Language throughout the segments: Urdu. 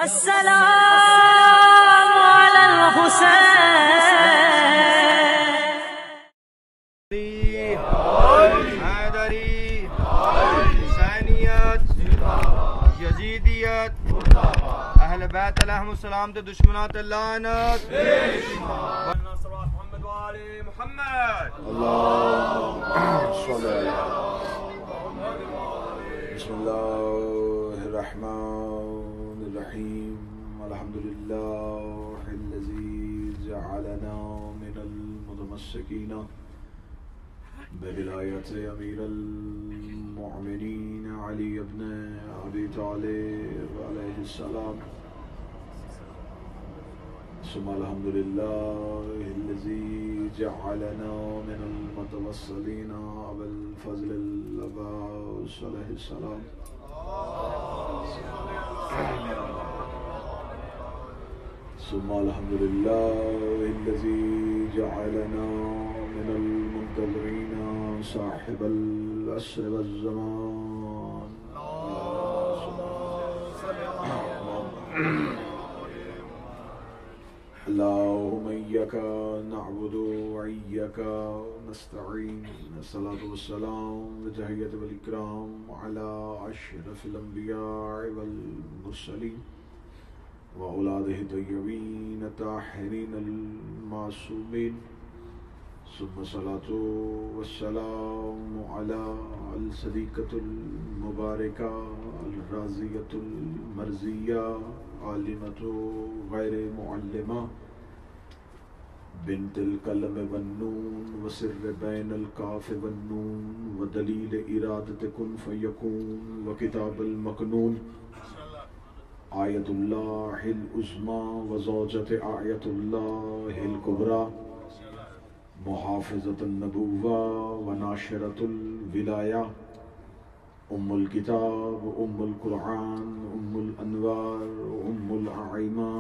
السلام على الحسين حیدری حسینیت یزیدیت اہل بیت علیہم السلام تے دشمنات لعنت محمد وآل محمد اللهم صل على بسم الله الرحمن الرحيم الحمد لله الذي جعلنا من المتمسكين بولاية أمير المؤمنين علي بن أبي طالب عليه السلام ثم الحمد لله الذي جعلنا من المتوسلين بالفضل العباس عليه السلام ثم الحمد لله الذي جعلنا من المنتظرين صاحب العصر والزمان اللهم إياك نعبد وإياك نستعين الصلاة والسلام وتحية والإكرام على أشرف الأنبياء والمرسلين وأولاده الطيبين الطاهرين المعصومين ثم الصلاة والسلام على الصديقة المباركة الرازية المرزية عالمة غير معلمة بنت القلم والنون وسر بين الكاف والنون ودليل إرادة كن فيكون وكتاب المكنون آية الله العظمى وزوجة آية الله الكبرى محافظة النبوة وناشرة الولاية أم الكتاب أم القرآن أم الأنوار أم الأعمى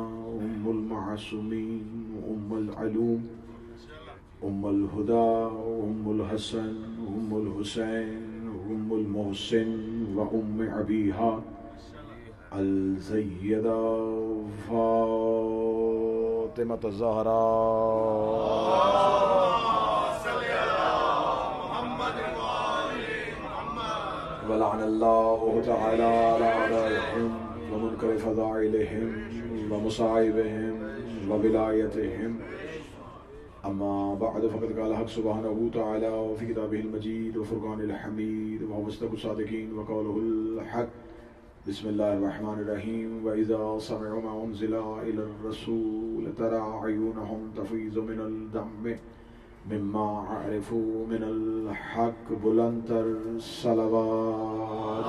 أم المعصومين أم العلوم أم الهدى أم الحسن أم الحسين أم المحسن وأم أبيها السيدة فاطمة الزهراء ولعن الله تعالى على أعدائهم ومنكر فضائلهم ومصائبهم وولايتهم أما بعد فقد قال حق سبحانه وتعالى في كتابه المجيد وفرقان الحميد وهو أصدق الصادقين وقوله الحق بسم الله الرحمن الرحيم وإذا سمعوا ما أنزل إلى الرسول ترى عيونهم تفيض من الدم مما عرفوا من الحق بلندر صلوات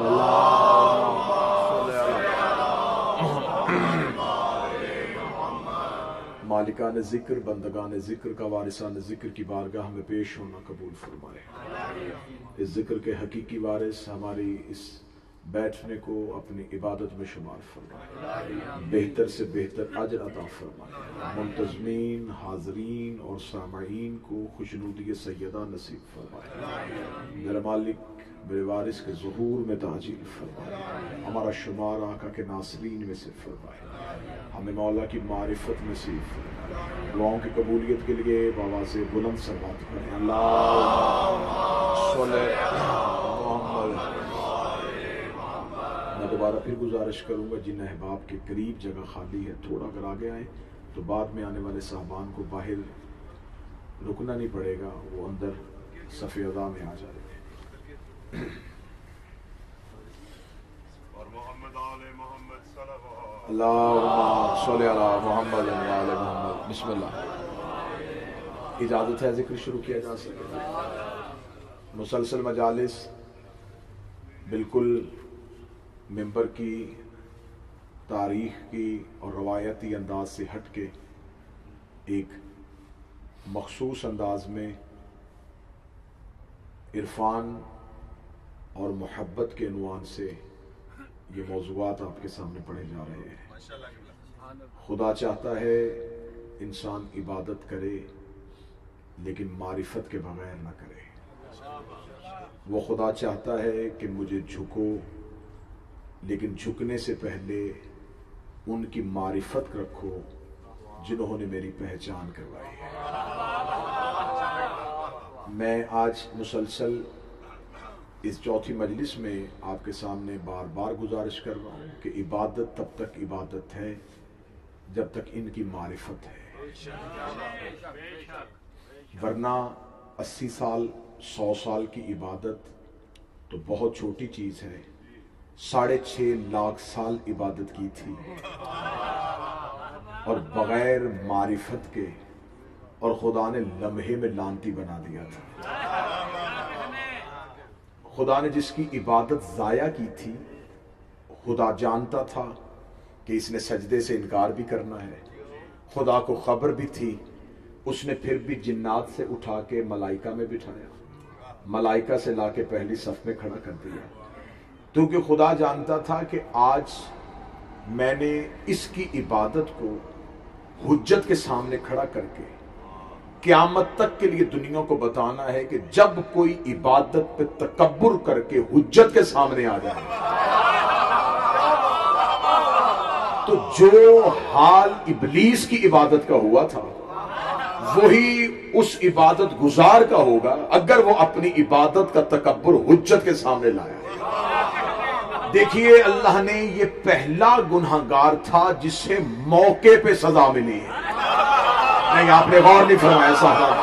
مالکان ذکر بندگان ذکر کا وارثان ذکر کی بارگاہ میں پیش ہونا قبول فرمائے. اس ذکر کے حقیقی وارث ہماری اس بیٹھنے کو اپنی عبادت میں شمار فرمائے, بہتر سے بہتر اجر عطا فرمائے. منتظمین, حاضرین اور سامعین کو خوشنودی سیدہ نصیب فرمائے. میرے مالک میرے وارث کے ظہور میں تعجیل فرمائے. ہمارا شمار آقا کے ناصرین میں سے فرمائے. ہمیں مولا کی معرفت نصیب فرمائے. دعاؤں کی قبولیت کے لیے بآواز بلند سماعت کریں. اللہم صلی محمد. میں دوبارہ پھر گزارش کروں گا جن احباب کے قریب جگہ خالی ہے تھوڑا اگر آگے آئیں تو بعد میں آنے والے صاحبان کو باہر رکنا نہیں پڑے گا, وہ اندر صف ادا میں آ جائے. اللہم صلی علی محمد و علی محمد. بسم اللہ. اجازت ہے ذکر شروع کیا جا سکے. مسلسل مجالس بالکل ممبر کی تاریخ کی اور روایتی انداز سے ہٹ کے ایک مخصوص انداز میں عرفان اور محبت کے عنوان سے یہ موضوعات آپ کے سامنے پڑھے جا رہے ہیں. خدا چاہتا ہے انسان عبادت کرے لیکن معرفت کے بغیر نہ کرے. وہ خدا چاہتا ہے کہ مجھے جھکو لیکن جھکنے سے پہلے ان کی معرفت رکھو جنہوں نے میری پہچان کروائی ہے۔ میں آج مسلسل اس چوتھی مجلس میں آپ کے سامنے بار بار گزارش کر رہا ہوں کہ عبادت تب تک عبادت ہے جب تک ان کی معرفت ہے، ورنہ 80 سال 100 سال کی عبادت تو بہت چھوٹی چیز ہے۔ 6.5 لاکھ سال عبادت کی تھی اور بغیر معرفت کے، اور خدا نے لمحے میں لانتی بنا دیا تھا۔ خدا نے جس کی عبادت ضائع کی تھی، خدا جانتا تھا کہ اس نے سجدے سے انکار بھی کرنا ہے، خدا کو خبر بھی تھی، اس نے پھر بھی جنات سے اٹھا کے ملائکہ میں بٹھایا، ملائکہ سے لا کے پہلی صف میں کھڑا کر دیا، کیونکہ خدا جانتا تھا کہ آج میں نے اس کی عبادت کو حجت کے سامنے کھڑا کر کے قیامت تک کے لیے دنیا کو بتانا ہے کہ جب کوئی عبادت پہ تکبر کر کے حجت کے سامنے آ جائے تو جو حال ابلیس کی عبادت کا ہوا تھا وہی اس عبادت گزار کا ہوگا اگر وہ اپنی عبادت کا تکبر حجت کے سامنے لایا۔ دیکھیے، اللہ نے یہ پہلا گنہگار تھا جسے موقع پہ سزا ملی ہے۔ نہیں، آپ نے غور نہیں فرمایا صاحب۔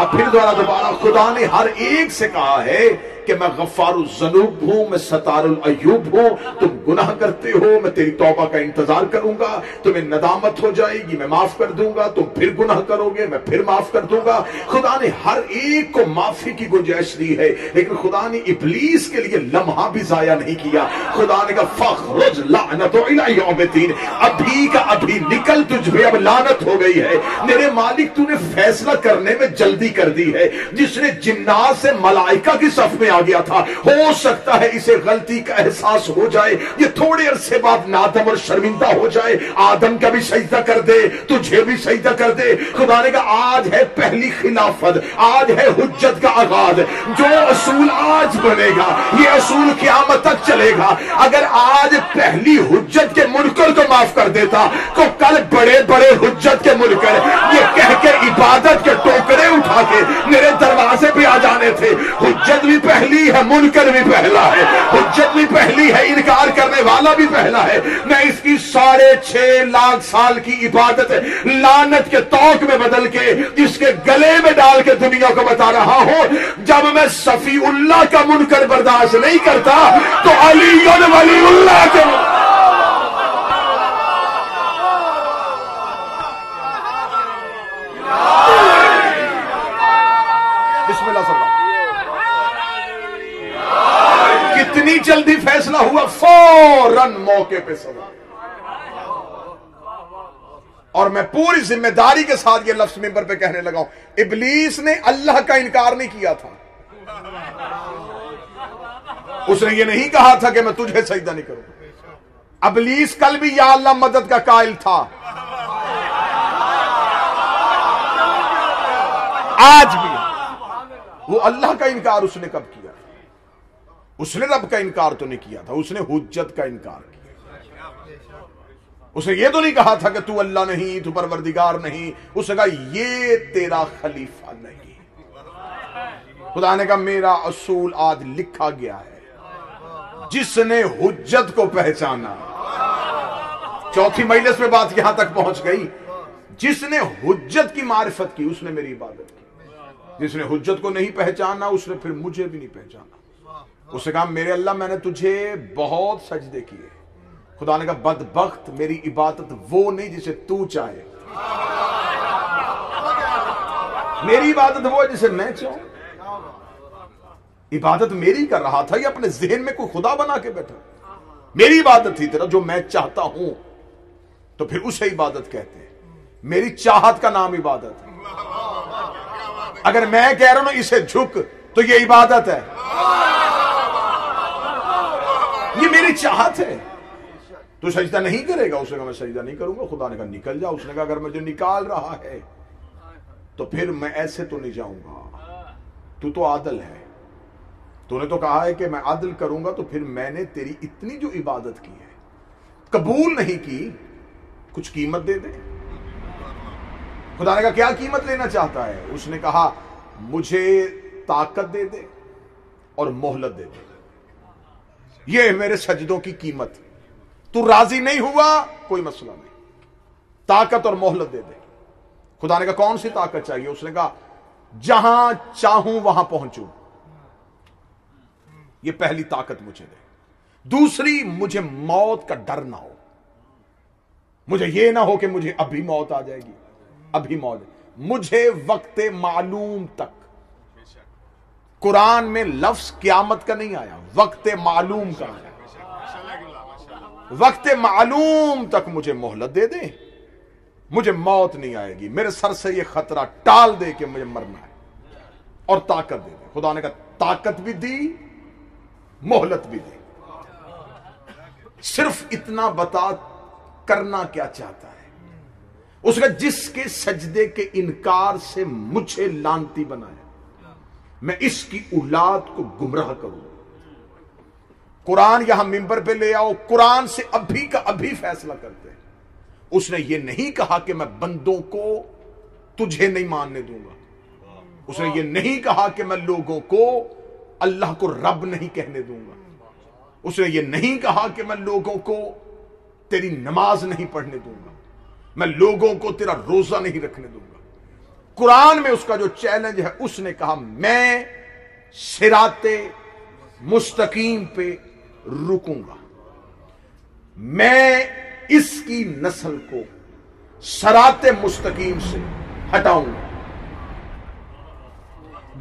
اب پھر دوبارہ خدا نے ہر ایک سے کہا ہے کہ میں غفار الذنوب ہوں، میں ستار العیوب ہوں، تم گناہ کرتے ہو، میں تیری توبہ کا انتظار کروں گا، تمہیں ندامت ہو جائے گی، میں معاف کر دوں گا، تم پھر گناہ کرو گے، میں پھر معاف کر دوں گا۔ خدا نے ہر ایک کو معافی کی گنجائش دی ہے، لیکن خدا نے ابلیس کے لیے لمحہ بھی ضائع نہیں کیا۔ خدا نے کہا فَخْرُجْ لَعْنَتُ إِلَىٰ يَوْمِ الدِّينِ، ابھی کا ابھی نکل، تجھ پہ اب لعنت ہو گئی ہے۔ میرے مالک، تو نے فیصلہ کرنے میں جلدی کر دی ہے۔ جس نے جنات سے ملائکہ کی صف میں آ گیا تھا، ہو سکتا ہے اسے غلطی کا احساس ہو جائے، یہ تھوڑے عرصے بعد نادم اور شرمندہ ہو جائے، آدم کا بھی سجدہ کر دے، تجھے بھی سجدہ کر دے۔ خدا نے کہا آج ہے پہلی خلافت، آج ہے حجت کا آغاز، جو اصول آج بنے گا یہ اصول قیامت تک چلے گا۔ اگر آج پہلی حجت کے منکر کو معاف کر دیتا تو کل بڑے بڑے حجت کے منکر یہ کہہ کے عبادت کے ٹوکرے اٹھا کے میرے دروازے پہ آ جانے تھے۔ حجت بھی پہلی ہے، منکر بھی پہلا ہے، حجت بھی پہلی ہے، انکار کرنے والا بھی پہلا ہے۔ میں اس کی 6.5 لاکھ سال کی عبادت لعنت کے توق میں بدل کے اس کے گلے میں ڈال کے دنیا کو بتا رہا ہوں، جب میں صفی اللہ کا منکر برداشت نہیں کرتا تو علی ولی اللہ کے بسم اللہ صلی اللہ۔ کتنی جلدی فیصلہ ہوا، فوراً موقع پہ سزا۔ اور میں پوری ذمہ داری کے ساتھ یہ لفظ منبر پہ کہنے لگا ہوں، ابلیس نے اللہ کا انکار نہیں کیا تھا، اس نے یہ نہیں کہا تھا کہ میں تجھے سجدہ نہیں کروں۔ ابلیس کل بھی یا اللہ مدد کا قائل تھا، آج بھی۔ وہ اللہ کا انکار اس نے کب کیا؟ اس نے رب کا انکار تو نہیں کیا تھا، اس نے حجت کا انکار کیا۔ اس نے یہ تو نہیں کہا تھا کہ تو اللہ نہیں، تو پروردگار نہیں، اس نے کہا یہ تیرا خلیفہ نہیں۔ خدا نے کہا میرا اصول آج لکھا گیا ہے، جس نے حجت کو پہچانا۔ چوتھی مجلس میں بات یہاں تک پہنچ گئی، جس نے حجت کی معرفت کی اس نے میری عبادت کی، جس نے حجت کو نہیں پہچانا اس نے پھر مجھے بھی نہیں پہچانا۔ اس نے کہا میرے اللہ میں نے تجھے بہت سجدے کیے۔ خدا نے کہا بدبخت، میری عبادت وہ نہیں جسے تو چاہے، میری عبادت وہ ہے جسے میں چاہوں۔ عبادت میری کر رہا تھا یا اپنے ذہن میں کوئی خدا بنا کے بیٹھا؟ میری عبادت تھی تیرا، جو میں چاہتا ہوں تو پھر اسے عبادت کہتے ہیں۔ میری چاہت کا نام عبادت ہے۔ اگر میں کہہ رہا ہوں اسے جھک تو یہ عبادت ہے، یہ میری چاہت ہے۔ تو سجدہ نہیں کرے گا؟ اس نے کہا میں سجدہ نہیں کروں گا۔ خدا نے کہا نکل جا۔ اس نے کہا اگر مجھے نکال رہا ہے تو پھر میں ایسے تو نہیں جاؤں گا، تو عادل ہے، تو نے تو کہا ہے کہ میں عدل کروں گا، تو پھر میں نے تیری اتنی جو عبادت کی ہے قبول نہیں کی کچھ قیمت دے دے. خدا نے کہا کیا قیمت لینا چاہتا ہے؟ اس نے کہا مجھے طاقت دے دے اور مہلت دے دے. یہ میرے سجدوں کی قیمت. تو راضی نہیں ہوا کوئی مسئلہ نہیں, طاقت اور مہلت دے دے. خدا نے کہا کون سی طاقت چاہیے؟ اس نے کہا جہاں چاہوں وہاں پہنچوں. یہ پہلی طاقت مجھے دے. دوسری, مجھے موت کا ڈر نہ ہو. مجھے یہ نہ ہو کہ مجھے ابھی موت آ جائے گی, ابھی موت. مجھے وقت معلوم تک. قرآن میں لفظ قیامت کا نہیں آیا, وقت معلوم کا آیا. وقت معلوم تک مجھے مہلت دے دے, مجھے موت نہیں آئے گی, میرے سر سے یہ خطرہ ٹال دے کہ مجھے مرنا ہے, اور طاقت دے دے. خدا نے کہا طاقت بھی دی, مہلت بھی دی. صرف اتنا بتا کرنا کیا چاہتا ہے. اس کا جس کے سجدے کے انکار سے مجھے لانتی بنایا, میں اس کی اولاد کو گمراہ کروں. قرآن یہاں ممبر پہ لے آؤ, قرآن سے ابھی کا ابھی فیصلہ کرتے ہیں. اس نے یہ نہیں کہا کہ میں بندوں کو تجھے نہیں ماننے دوں گا. اس نے یہ نہیں کہا کہ میں لوگوں کو اللہ کو رب نہیں کہنے دوں گا. اس نے یہ نہیں کہا کہ میں لوگوں کو تیری نماز نہیں پڑھنے دوں گا, میں لوگوں کو تیرا روزہ نہیں رکھنے دوں گا. قرآن میں اس کا جو چیلنج ہے, اس نے کہا میں صراط مستقیم پہ رکوں گا, میں اس کی نسل کو صراط مستقیم سے ہٹاؤں گا,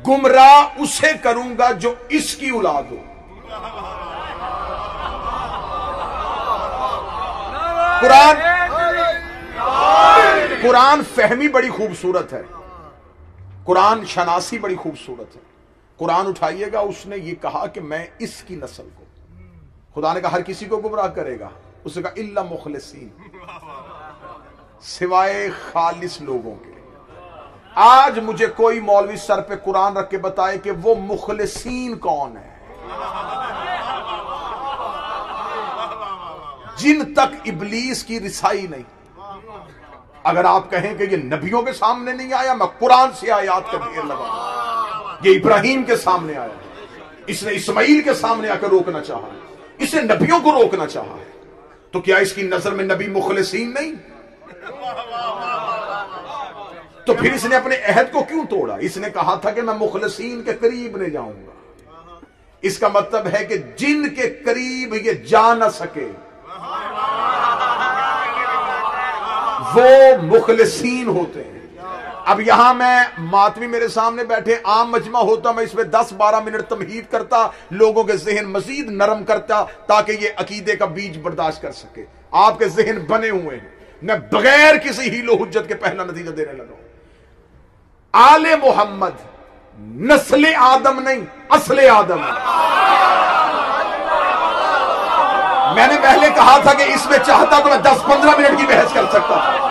گمراہ اسے کروں گا جو اس کی اولاد ہو. قرآن فہمی بڑی خوبصورت ہے, قرآن شناسی بڑی خوبصورت ہے. قرآن اٹھائیے گا, اس نے یہ کہا کہ میں اس کی نسل کو. خدا نے کہا ہر کسی کو گمراہ کرے گا. اس نے کہا الا مخلصین, سوائے خالص لوگوں کے. آج مجھے کوئی مولوی سر پہ قرآن رکھ کے بتائے کہ وہ مخلصین کون ہے, جن تک ابلیس کی رسائی نہیں. اگر آپ کہیں کہ یہ نبیوں کے سامنے نہیں آیا, میں قرآن سے آیات کا ڈھیر لگا. یہ ابراہیم کے سامنے آیا, اس نے اسماعیل کے سامنے آ کر روکنا چاہا, اس نے نبیوں کو روکنا چاہا ہے. تو کیا اس کی نظر میں نبی مخلصین نہیں؟ تو پھر اس نے اپنے عہد کو کیوں توڑا؟ اس نے کہا تھا کہ میں مخلصین کے قریب نہیں جاؤں گا. اس کا مطلب ہے کہ جن کے قریب یہ جا نہ سکے وہ مخلصین ہوتے ہیں. اب یہاں میں ماتمی میرے سامنے بیٹھے, عام مجمع ہوتا, میں اس میں 10-12 منٹ تمہید کرتا, لوگوں کے ذہن مزید نرم کرتا تاکہ یہ عقیدے کا بیج برداشت کر سکے. آپ کے ذہن بنے ہوئے ہیں, میں بغیر کسی ہیل و حجت کے پہلا نتیجہ دینے لگا ہوں. آل محمد نسل آدم نہیں, اصل آدم ہے. میں نے پہلے کہا تھا کہ اس میں چاہتا تو میں 10-15 منٹ کی بحث کر سکتا تھا.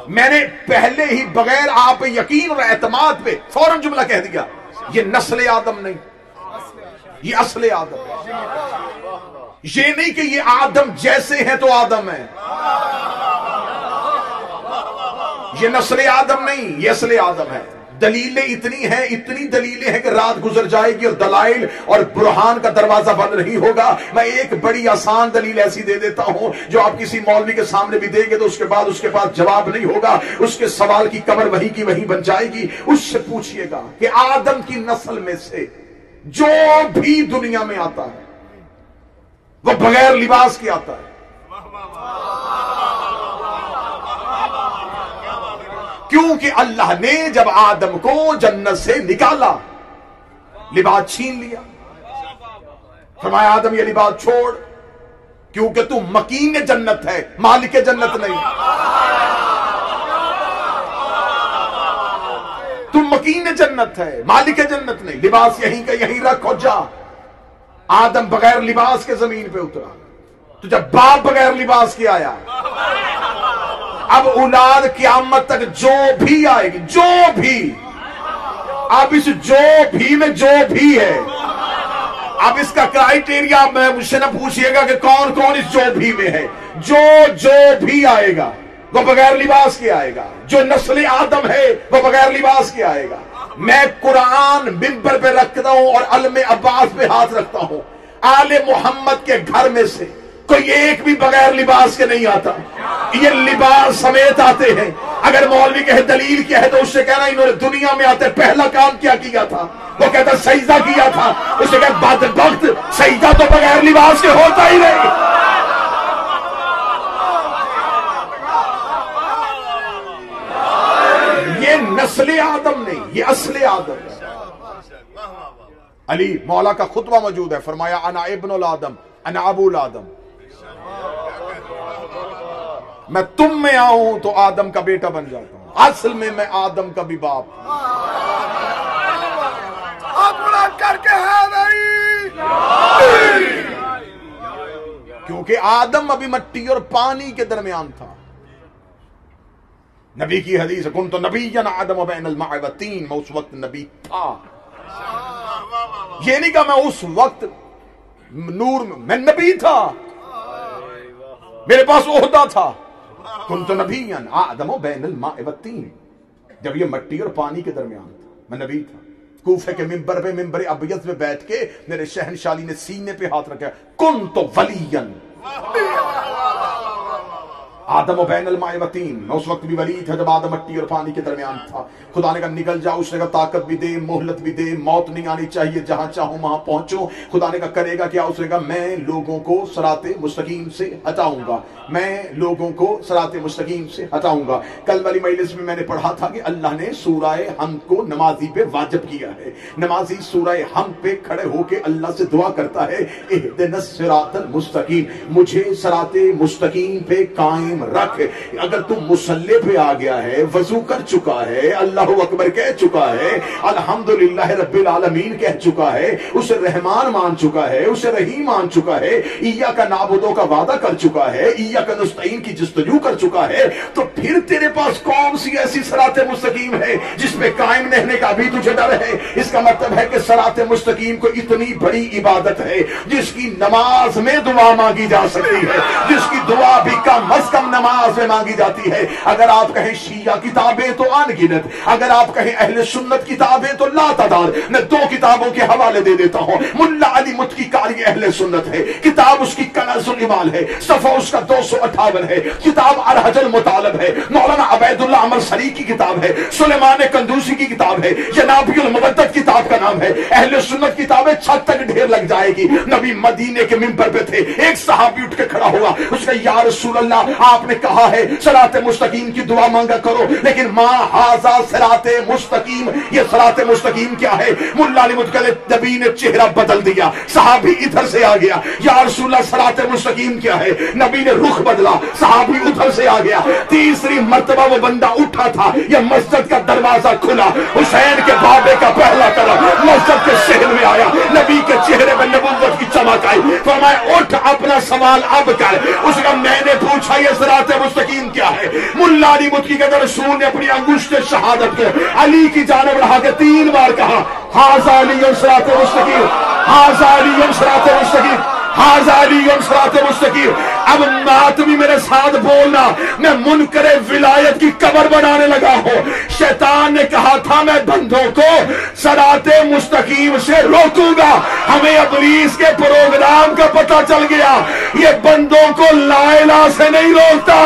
میں نے پہلے ہی بغیر آپ یقین اور اعتماد پہ فوراً جملہ کہہ دیا, یہ نسل آدم نہیں, یہ اصل آدم ہے. یہ نہیں کہ یہ آدم جیسے ہیں تو آدم ہے, یہ نسل آدم نہیں, یہ اصل آدم ہے. دلیلیں اتنی ہیں, اتنی دلیلیں ہیں کہ رات گزر جائے گی اور دلائل اور برہان کا دروازہ بند نہیں ہوگا. میں ایک بڑی آسان دلیل ایسی دے دیتا ہوں جو آپ کسی مولوی کے سامنے بھی دیں گے تو اس کے بعد اس کے پاس جواب نہیں ہوگا, اس کے سوال کی کمر وہی کی وہی بن جائے گی. اس سے پوچھئے گا کہ آدم کی نسل میں سے جو بھی دنیا میں آتا ہے وہ بغیر لباس کے آتا ہے. کیونکہ اللہ نے جب آدم کو جنت سے نکالا لباس چھین لیا, فرمایا آدم یہ لباس چھوڑ, کیونکہ تو مکین جنت ہے, مالک جنت نہیں. تم مکین جنت ہے, مالک جنت نہیں. لباس یہیں کا یہیں رکھ اور جا. آدم بغیر لباس کے زمین پہ اترا, تو جب باپ بغیر لباس کے آیا, اب اولاد قیامت تک جو بھی آئے گی, جو بھی, اب اس جو بھی میں جو بھی ہے, اب اس کا کرائیٹیریا میں مجھ سے نہ پوچھئے گا کہ کون کون اس جو بھی میں ہے. جو بھی آئے گا وہ بغیر لباس کے آئے گا. جو نسل آدم ہے وہ بغیر لباس کے آئے گا. میں قرآن ممبر پہ رکھتا ہوں اور علم عباس پہ ہاتھ رکھتا ہوں. آل محمد کے گھر میں سے کوئی ایک بھی بغیر لباس کے نہیں آتا. یہ لباس سمیت آتے ہیں. اگر مولوی کہے دلیل کیا ہے تو اس سے کہنا انہوں نے دنیا میں آتے پہلا کام کیا کیا تھا؟ وہ کہتا سجدہ کیا تھا. اس سے کہتا بدبخت سجدہ تو بغیر لباس کے ہوتا ہی نہیں. یہ نسل آدم نہیں، یہ اصل آدم ہے. علی مولا کا خطبہ موجود ہے، فرمایا انا ابن الادم انا ابو الادم. میں تم میں آؤں تو آدم کا بیٹا بن جاتا ہوں. اصل میں آدم کا بھی باپ. کر کے ہے نہیں، کیونکہ آدم ابھی مٹی اور پانی کے درمیان تھا. نبی کی حدیث ہے کنت نبیا آدم بین الماء والطین. میں اس وقت نبی تھا. یہ نہیں کہ میں اس وقت نور میں نبی تھا، میرے پاس عہدہ تھا. کنت نبیا آدم بین الماء والطین. جب یہ مٹی اور پانی کے درمیان تھا میں نبی تھا. کوفے کے منبر پہ منبر ابیض پہ بیٹھ کے میرے شہنشالی نے سینے پہ ہاتھ رکھا کنت ولیا آدم و بین الماء والطین. میں اس وقت بھی ولی تھا جب آدم مٹی اور پانی کے درمیان تھا. خدا نے کہا نکل جاؤ. اس نے کہا طاقت بھی دے، مہلت بھی دے، موت نہیں آنی چاہیے، جہاں چاہوں وہاں پہنچو. خدا نے کہا کرے گا کیا؟ اس نے کہا میں لوگوں کو صراط مستقیم سے ہٹاؤں گا، میں لوگوں کو صراط مستقیم سے ہٹاؤں گا. کل والی مجلس میں نے پڑھا تھا کہ اللہ نے سورہ حمد کو نمازی پہ واجب کیا ہے. نمازی سورہ حمد پہ کھڑے ہو کے اللہ سے دعا کرتا ہے اہدنا الصراط المستقیم، مجھے صراط مستقیم پہ قائم رکھ. اگر تم مصلی پہ آ گیا ہے، وضو کر چکا ہے، اللہ اکبر کہہ چکا ہے، الحمدللہ رب العالمین کہہ چکا ہے، اسے رحمان مان چکا ہے، اسے رحیم مان چکا ہے، ایاک نعبدو کا وعدہ کر چکا ہے، ایاک نستعین کی جستجو کر چکا ہے، تو پھر تیرے پاس کون سی ایسی صراط مستقیم ہے جس پہ قائم رہنے کا بھی تجھے ڈر ہے؟ اس کا مطلب ہے کہ صراط مستقیم کو اتنی بڑی عبادت ہے جس کی نماز میں دعا مانگی جا سکتی ہے، جس کی دعا بھی کم از کم نماز میں مانگی جاتی ہے. اگر آپ کہیں شیعہ کتابیں تو ان گنت، اگر آپ کہیں اہل سنت کتابیں تو لا تعداد. میں دو کتابوں کے حوالے دے دیتا ہوں. ملا علی متقی قاری اہل سنت ہے، کتاب اس کی کنز الایمان ہے، صفحہ اس کا 258 ہے. کتاب الحج المطالب ہے، مولانا عبید اللہ عمر سری کی کتاب ہے، سلیمان قندوسی کی کتاب ہے، جنابی المبدد کتاب کا نام ہے. اہل سنت کتابیں چھت تک ڈھیر لگ جائے گی. نبی مدینے کے منبر پہ تھے، ایک صحابی اٹھ کے کھڑا ہوا، اس نے یا رسول اللہ آپ نے کہا ہے صراط مستقیم کی دعا مانگا کرو، لیکن ما ھذا صراط مستقیم، یہ صراط مستقیم کیا ہے؟ ملا علی متقی نبی نے چہرہ بدل دیا. صحابی ادھر سے آ گیا، یا رسول اللہ صراط مستقیم کیا ہے؟ نبی نے رخ بدلا، صحابی ادھر سے آ گیا. تیسری مرتبہ وہ بندہ اٹھا تھا، یہ مسجد کا دروازہ کھلا، حسین کے بابے کا پہلا طرف مسجد کے شہر میں آیا. نبی کے چہرے میں نبوت کی چمک آئی. فرمایا اٹھ اپنا سوال اب کر. اس کا میں نے پوچھا یہ صراط مستقیم کیا ہے؟ ملا علی متقی کے رسول نے اپنی انگشت شہادت کے علی کی جانب بڑھا کے 3 بار کہا ھذا علی صراط مستقیم، ھذا علی صراط مستقیم، ھذا علی صراط مستقیم. اب ماتمی میرے ساتھ بولنا، میں منکر ولایت کی قبر بنانے لگا ہوں. شیطان نے کہا تھا میں بندوں کو صراط مستقیم سے روکوں گا. ہمیں ابلیس کے پروگرام کا پتہ چل گیا، یہ بندوں کو لا الہ سے نہیں روکتا،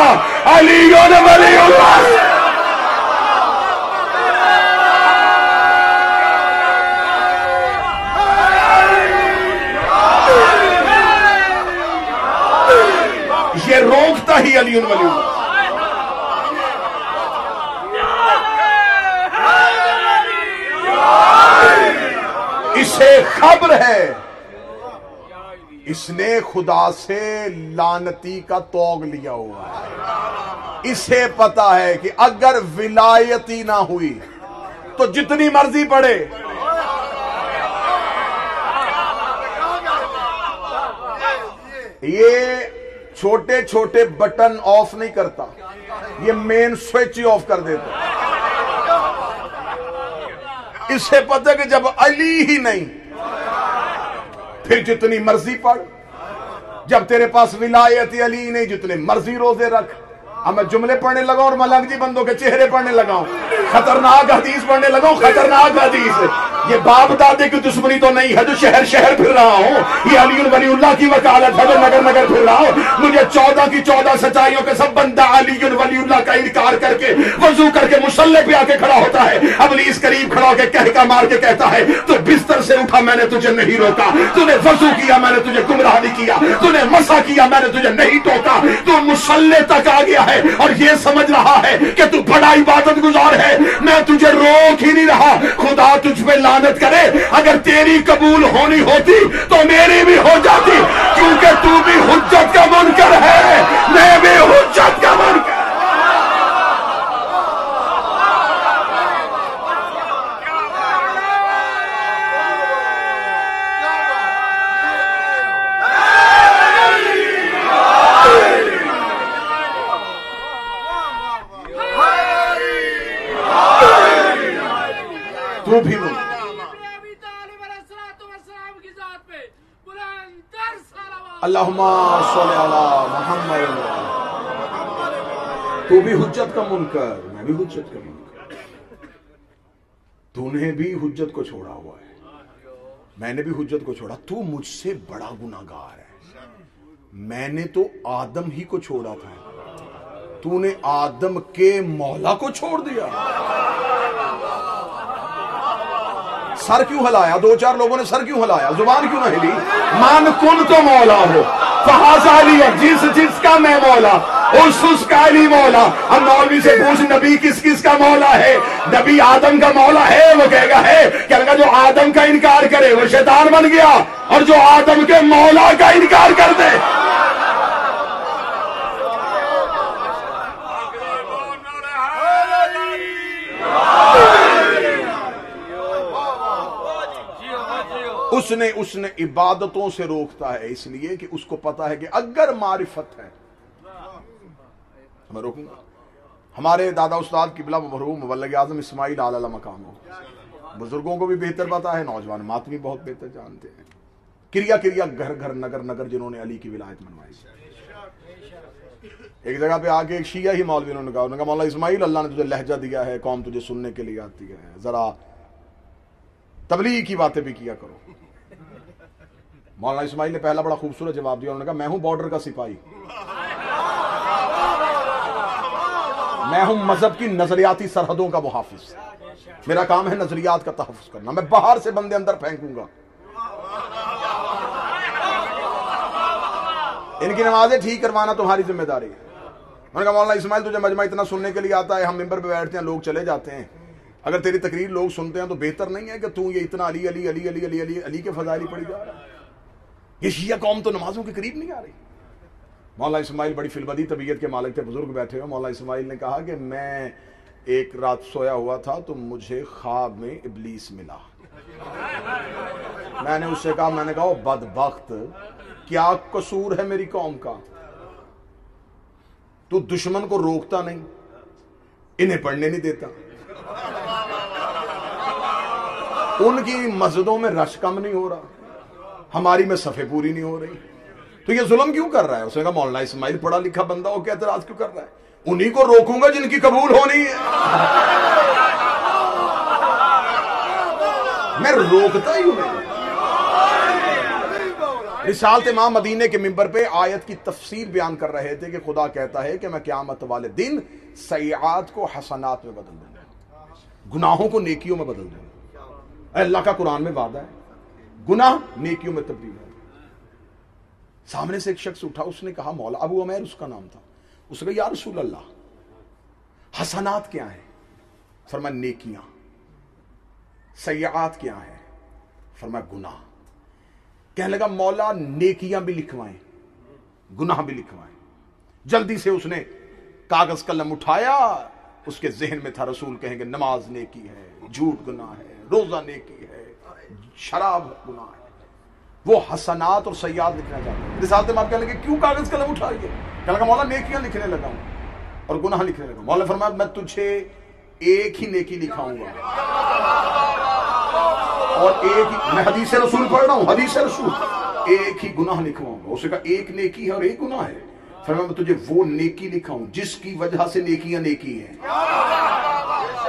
علی ولی اللہ. یہ روکتا ہی علی ولی اللہ. اسے خبر ہے، اس نے خدا سے لعنتی کا توغ لیا ہوا ہے. اسے پتا ہے کہ اگر ولایتی نہ ہوئی تو جتنی مرضی پڑے. یہ چھوٹے چھوٹے بٹن آف نہیں کرتا، یہ مین سوئچ آف کر دیتا. اسے پتہ کہ جب علی ہی نہیں پھر جتنی مرضی پڑھ. جب تیرے پاس ولایت علی نہیں جتنے مرضی روزے رکھ. اب میں جملے پڑھنے لگا اور ملنگ جی بندوں کے چہرے پڑھنے لگا ہوں, خطرناک حدیث پڑھنے لگا ہوں, خطرناک حدیث. یہ باپ دادے کی دشمنی تو نہیں ہے جو شہر شہر پھر رہا ہوں, یہ علی ولی اللہ کی وکالت ہے جو نگر نگر پھر رہا ہوں. مجھے 14 کی 14 سچائیوں کے سب بندہ علی ولی اللہ کا انکار کر کے وضو کر کے مصلی پہ آ کے کھڑا ہوتا ہے. ابلیس قریب کھڑا ہو کے کہکا مار کے کہتا ہے تو بستر سے اٹھا میں نے تجھے نہیں روکا, تو نے وضو کیا میں نے تجھے گمراہ نہیں کیا, تو نے مسح کیا میں نے تجھے نہیں ٹوکا, تو مصلی تک آ گیا ہے اور یہ سمجھ رہا ہے کہ تو بڑا عبادت گزار ہے. میں تجھے روک ہی نہیں رہا. خدا تجھ پہ لعنت کرے, اگر تیری قبول ہونی ہوتی تو میری بھی ہو جاتی, کیونکہ تو بھی حجت کا منکر ہے, میں بھی حجت کا منکر. تو بھی وہ اللہم صلی علی محمد. تو بھی حجت کا منکر, میں بھی حجت کا منکر. تو نے بھی حجت کو چھوڑا ہوا ہے, میں نے بھی حجت کو چھوڑا. تو مجھ سے بڑا گناہگار ہے, میں نے تو آدم ہی کو چھوڑا تھا, تو نے آدم کے مولا کو چھوڑ دیا. سر کیوں ہلایا؟ 2-4 لوگوں نے سر کیوں ہلایا, زبان کیوں نہ ہلی؟ من کن تو مولا ہو فہذا علی, جس کا میں مولا اس کا علی مولا. اب مولوی سے پوچھ نبی کس کا مولا ہے؟ نبی آدم کا مولا ہے. وہ کہے گا ہے, کہ جو آدم کا انکار کرے وہ شیطان بن گیا, اور جو آدم کے مولا کا انکار کر دے اس نے عبادتوں سے روکتا ہے, اس لیے کہ اس کو پتا ہے کہ اگر معرفت ہے میں روکوں گا. ہمارے دادا استاد قبلہ مرحوم مبلغ اعظم اسماعیل اعلی مقام ہو, بزرگوں کو بھی بہتر پتا ہے, نوجوان ماتمی بہت بہتر جانتے ہیں. کریا گھر گھر نگر نگر جنہوں نے علی کی ولایت منوائی. ایک جگہ پہ آگے ایک شیعہ ہی مولوی نے کہا مولانا اسماعیل اللہ نے تجھے لہجہ دیا ہے, قوم تجھے سننے کے لیے آتی ہے, ذرا تبلیغ کی باتیں بھی کیا کرو. مولانا اسماعیل نے پہلا بڑا خوبصورت جواب دیا, انہوں نے کہا میں ہوں بارڈر کا سپاہی, میں ہوں مذہب کی نظریاتی سرحدوں کا محافظ, میرا کام ہے نظریات کا تحفظ کرنا, میں باہر سے بندے اندر پھینکوں گا. ان کی نمازیں ٹھیک کروانا تمہاری ذمہ داری ہے. میں نے کہا مولانا اسماعیل تجھے مجمع اتنا سننے کے لیے آتا ہے, ہم ممبر پہ بیٹھتے ہیں لوگ چلے جاتے ہیں, اگر تیری تقریر لوگ سنتے ہیں تو بہتر نہیں ہے کہ تو یہ اتنا علی علی علی علی علی علی علی کے فضائل پڑھی جا رہا ہے. یہ شیعہ قوم تو نمازوں کے قریب نہیں آ رہی. مولانا اسماعیل بڑی فلبدی طبیعت کے مالک تھے, بزرگ بیٹھے ہوئے. مولانا اسماعیل نے کہا کہ میں ایک رات سویا ہوا تھا تو مجھے خواب میں ابلیس ملا. میں نے اس سے کہا, میں نے کہا بدبخت کیا قصور ہے میری قوم کا, تو دشمن کو روکتا نہیں, انہیں پڑھنے نہیں دیتا, ان کی مسجدوں میں رش کم نہیں ہو رہا, ہماری میں صفحے پوری نہیں ہو رہی, تو یہ ظلم کیوں کر رہا ہے؟ اس نے کہا مولانا اسماعیل پڑھا لکھا بندہ ہو کے اعتراض کیوں کر رہا ہے؟ انہی کو روکوں گا جن کی قبول ہونی ہے, میں روکتا ہی ہوں. رسالت امام مدینے کے ممبر پہ آیت کی تفسیر بیان کر رہے تھے کہ خدا کہتا ہے کہ میں قیامت والے دن سیئات کو حسنات میں بدل دوں گا, گناہوں کو نیکیوں میں بدل دوں گا. اللہ کا قرآن میں وعدہ ہے, گناہ نیکیوں میں تبدیل ہے. سامنے سے ایک شخص اٹھا, اس نے کہا مولا, ابو عمیر اس کا نام تھا, اس نے کہا یا رسول اللہ حسنات کیا ہیں؟ فرمایا نیکیاں. سیئات کیا ہیں؟ فرمایا گناہ. کہنے لگا مولا نیکیاں بھی لکھوائیں گناہ بھی لکھوائیں. جلدی سے اس نے کاغذ قلم اٹھایا, اس کے ذہن میں تھا رسول کہیں گے نماز نیکی ہے, جھوٹ گناہ ہے, روزہ نیکی ہے, شراب گناہ ہے. وہ حسنات اور سیئات لکھنا چاہتے ہیں. رسالت میں آپ کہنے لگے کیوں کاغذ قلم اٹھائیے؟ کہنے لگا مولا نیکیاں لکھنے لگا ہوں اور گناہ لکھنے لگا. مولا فرمایا میں تجھے ایک ہی نیکی لکھاؤں گا, اور ایک ہی, میں حدیث رسول پڑھ رہا ہوں, حدیث رسول, ایک ہی گناہ لکھواؤں گا. اسے کہا ایک نیکی ہے اور ایک گناہ ہے. فرمایا میں تجھے وہ نیکی لکھاؤں جس کی وجہ سے نیکیاں نیکی ہیں,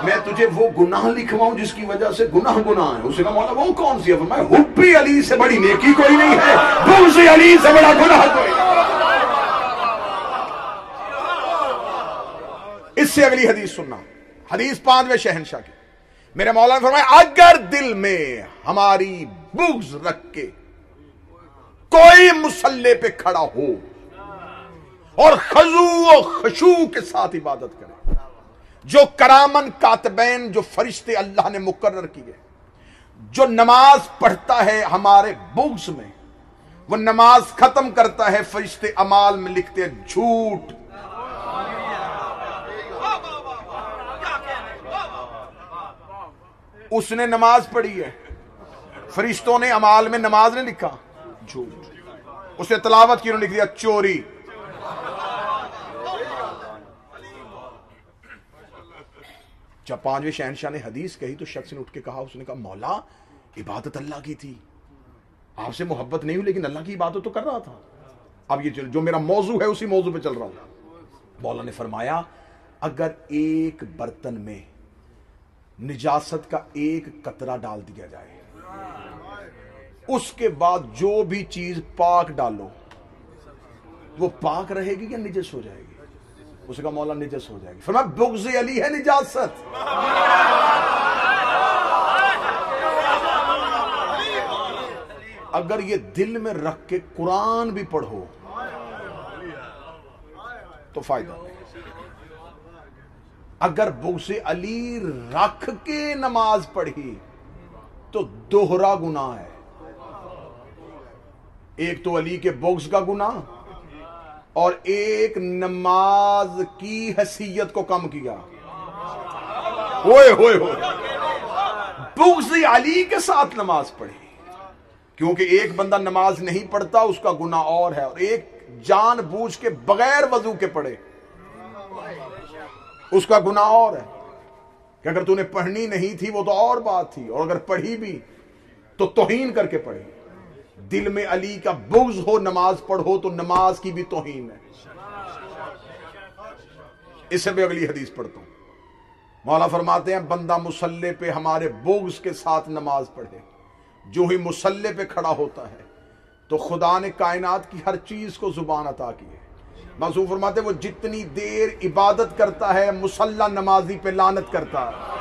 میں تجھے وہ گناہ لکھواؤں جس کی وجہ سے گناہ گناہ ہے. اسے کہا مولا وہ کون سی ہے؟ فرمایا حب علی سے بڑی نیکی کوئی نہیں ہے, بغض علی سے بڑا گناہ کوئی نہیں. اس سے اگلی حدیث سننا, حدیث 5ویں شہنشاہ کی. میرے مولا نے فرمایا اگر دل میں ہماری بغض رکھ کے کوئی مصلی پہ کھڑا ہو اور خضوع و خشوع کے ساتھ عبادت کرے, جو کرامن کاتبین جو فرشتے اللہ نے مقرر کیے, جو نماز پڑھتا ہے ہمارے بغض میں, وہ نماز ختم کرتا ہے فرشتے اعمال میں لکھتے ہیں جھوٹ. اس نے نماز پڑھی ہے, فرشتوں نے اعمال میں نماز نے لکھا جھوٹ. اس نے تلاوت کی, انہوں نے لکھ دیا چوری. جب 5ویں شہنشاہ نے حدیث کہی تو شخص نے اٹھ کے کہا, اس نے کہا مولا عبادت اللہ کی تھی, آپ سے محبت نہیں ہوئی لیکن اللہ کی عبادت تو کر رہا تھا. اب یہ جو میرا موضوع ہے اسی موضوع پہ چل رہا ہوں. مولا نے فرمایا اگر ایک برتن میں نجاست کا ایک قطرہ ڈال دیا جائے, اس کے بعد جو بھی چیز پاک ڈالو وہ پاک رہے گی یا نجس ہو جائے گی؟ اسے کہا مولا نجس ہو جائے گی. فرمایا بغض علی ہے نجاست. اگر یہ دل میں رکھ کے قرآن بھی پڑھو تو فائدہ نہیں. اگر بغض علی رکھ کے نماز پڑھی تو دوہرا گناہ ہے. ایک تو علی کے بغض کا گناہ اور ایک نماز کی حیثیت کو کم کیا. ہوئے ہوئے ہوئے بغض علی کے ساتھ نماز پڑھی, کیونکہ ایک بندہ نماز نہیں پڑھتا اس کا گناہ اور ہے, اور ایک جان بوجھ کے بغیر وضو کے پڑھے اس کا گناہ اور ہے. کہ اگر تو نے پڑھنی نہیں تھی وہ تو اور بات تھی, اور اگر پڑھی بھی تو توہین کر کے پڑھی. دل میں علی کا بغض ہو نماز پڑھو تو نماز کی بھی توہین ہے. اس سے بھی اگلی حدیث پڑھتا ہوں. مولا فرماتے ہیں بندہ مصلی پہ ہمارے بغض کے ساتھ نماز پڑھے, جو ہی مصلی پہ کھڑا ہوتا ہے تو خدا نے کائنات کی ہر چیز کو زبان عطا کی ہے. معصوم فرماتے ہیں وہ جتنی دیر عبادت کرتا ہے مصلی نمازی پہ لعنت کرتا ہے.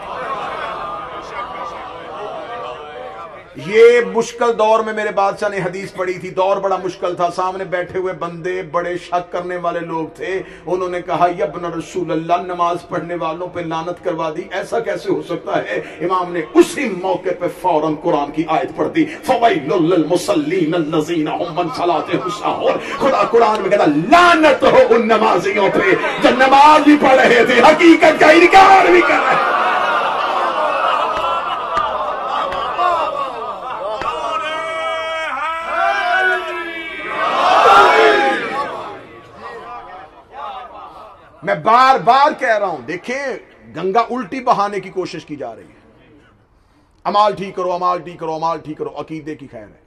یہ مشکل دور میں میرے بادشاہ نے حدیث پڑھی تھی, دور بڑا مشکل تھا, سامنے بیٹھے ہوئے بندے بڑے شک کرنے والے لوگ تھے. انہوں نے کہا یا ابن رسول اللہ نماز پڑھنے والوں پہ لعنت کروا دی, ایسا کیسے ہو سکتا ہے؟ امام نے اسی موقع پہ فوراً قرآن کی آیت پڑھ دی, فویل للمصلین الذین هم عن صلاتهم ساہون. خدا قرآن میں کہتا لعنت ہو ان نمازیوں پہ جو نماز بھی پڑھ رہے تھے حقیقت کا انکار بھی کر رہے تھے. میں بار بار کہہ رہا ہوں, دیکھیں گنگا الٹی بہانے کی کوشش کی جا رہی ہے. امال ٹھیک کرو, امال ٹھیک کرو, امال ٹھیک کرو, عقیدے کی خیر ہے.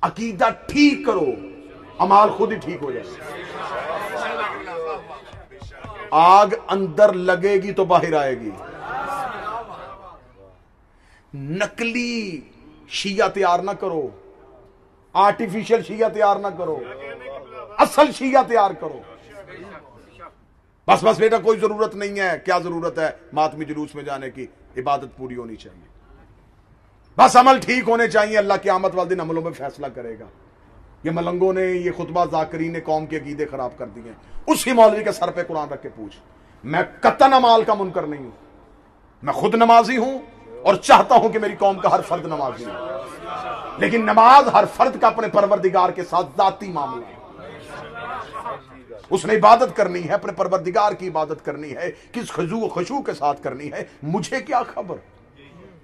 عقیدہ ٹھیک کرو, امال خود ہی ٹھیک ہو جائے. آگ اندر لگے گی تو باہر آئے گی. نقلی شیعہ تیار نہ کرو, آرٹیفیشل شیعہ تیار نہ کرو, اصل شیعہ تیار کرو. بس بس بیٹا کوئی ضرورت نہیں ہے, کیا ضرورت ہے ماتمی جلوس میں جانے کی, عبادت پوری ہونی چاہیے, بس عمل ٹھیک ہونے چاہیے, اللہ قیامت والے دن عملوں میں فیصلہ کرے گا. یہ ملنگوں نے, یہ خطبہ ذاکرین نے قوم کے عقیدے خراب کر دیے. اسی مولوی کے سر پہ قرآن رکھ کے پوچھ. میں قطعاً عمال کا منکر نہیں ہوں, میں خود نمازی ہوں اور چاہتا ہوں کہ میری قوم کا ہر فرد نمازی ہو, لیکن نماز ہر فرد کا اپنے پروردگار کے ساتھ ذاتی معاملہ ہے. اس نے عبادت کرنی ہے, اپنے پروردگار کی عبادت کرنی ہے, کس خضوع و خشوع کے ساتھ کرنی ہے, مجھے کیا خبر.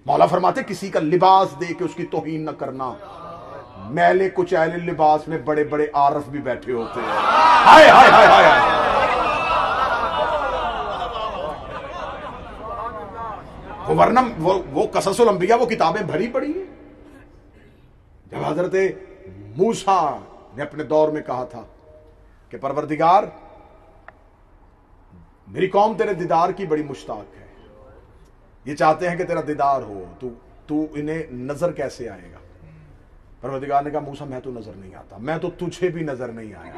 مولا فرماتے کسی کا لباس دے کے اس کی توہین نہ کرنا. میلے کچھ اہل لباس میں بڑے بڑے عارف بھی بیٹھے ہوتے ہیں. ہائے ہائے ہائے ہائے. ورنہ وہ قصص الانبیاء وہ کتابیں بھری پڑی ہیں. جب حضرت موسیٰ نے اپنے دور میں کہا تھا کہ پروردگار میری قوم تیرے دیدار کی بڑی مشتاق ہے، یہ چاہتے ہیں کہ تیرا دیدار ہو، تو انہیں نظر کیسے آئے گا؟ پروردگار نے کہا موسیٰ میں تو نظر نہیں آتا، میں تو تجھے بھی نظر نہیں آیا،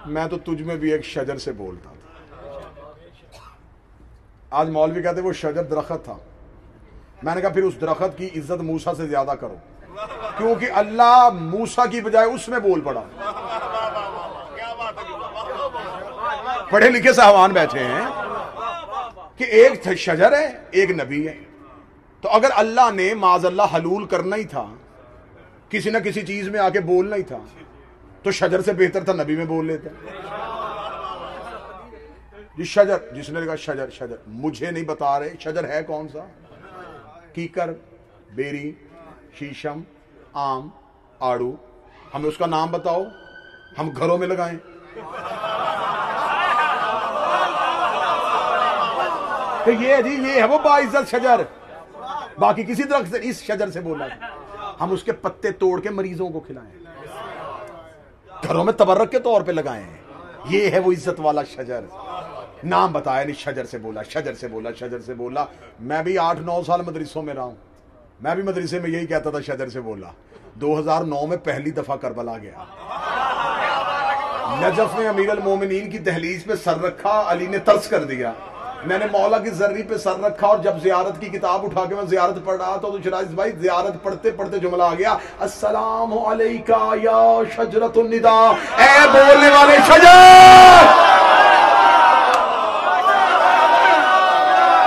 میں تو تجھ میں بھی ایک شجر سے بولتا تھا۔ آج مولوی کہتے وہ شجر درخت تھا، میں نے کہا پھر اس درخت کی عزت موسیٰ سے زیادہ کرو، کیونکہ اللہ موسیٰ کی بجائے اس میں بول پڑا۔ پڑھے لکھے صاحبان بیٹھے ہیں کہ ایک شجر ہے ایک نبی ہے، تو اگر اللہ نے معاذ اللہ حلول کرنا ہی تھا، کسی نہ کسی چیز میں آ کے بولنا ہی تھا، تو شجر سے بہتر تھا نبی میں بول لیتا۔ یہ شجر، جس نے کہا شجر شجر، مجھے نہیں بتا رہے شجر ہے کون سا، کیکر، بیری، شیشم، آم، آڑو، ہمیں اس کا نام بتاؤ، ہم گھروں میں لگائیں۔ کہ یہ ہے وہ باعزت شجر، باقی کسی درخت سے، اس شجر سے بولا ہم اس کے پتے توڑ کے مریضوں کو کھلائیں، گھروں میں تبرک کے طور پہ لگائیں، یہ ہے وہ عزت والا شجر۔ نام بتایا نہیں، شجر سے بولا، شجر سے بولا، شجر سے بولا۔ میں بھی 8-9 سال مدرسوں میں رہا ہوں، میں بھی مدرسے میں یہی کہتا تھا شجر سے بولا۔ 2009 میں پہلی دفعہ کربلا گیا، نجف میں امیر المومنین کی دہلیز پہ سر رکھا، علی نے ترس کر دیا، میں نے مولا کی زرری پہ سر رکھا، اور جب زیارت کی کتاب اٹھا کے میں زیارت پڑھ رہا تھا تو شرائط بھائی زیارت پڑھتے پڑھتے جملہ آ گیا، السلام علیکہ یا شجرۃ النداء، اے بولنے والے شجر،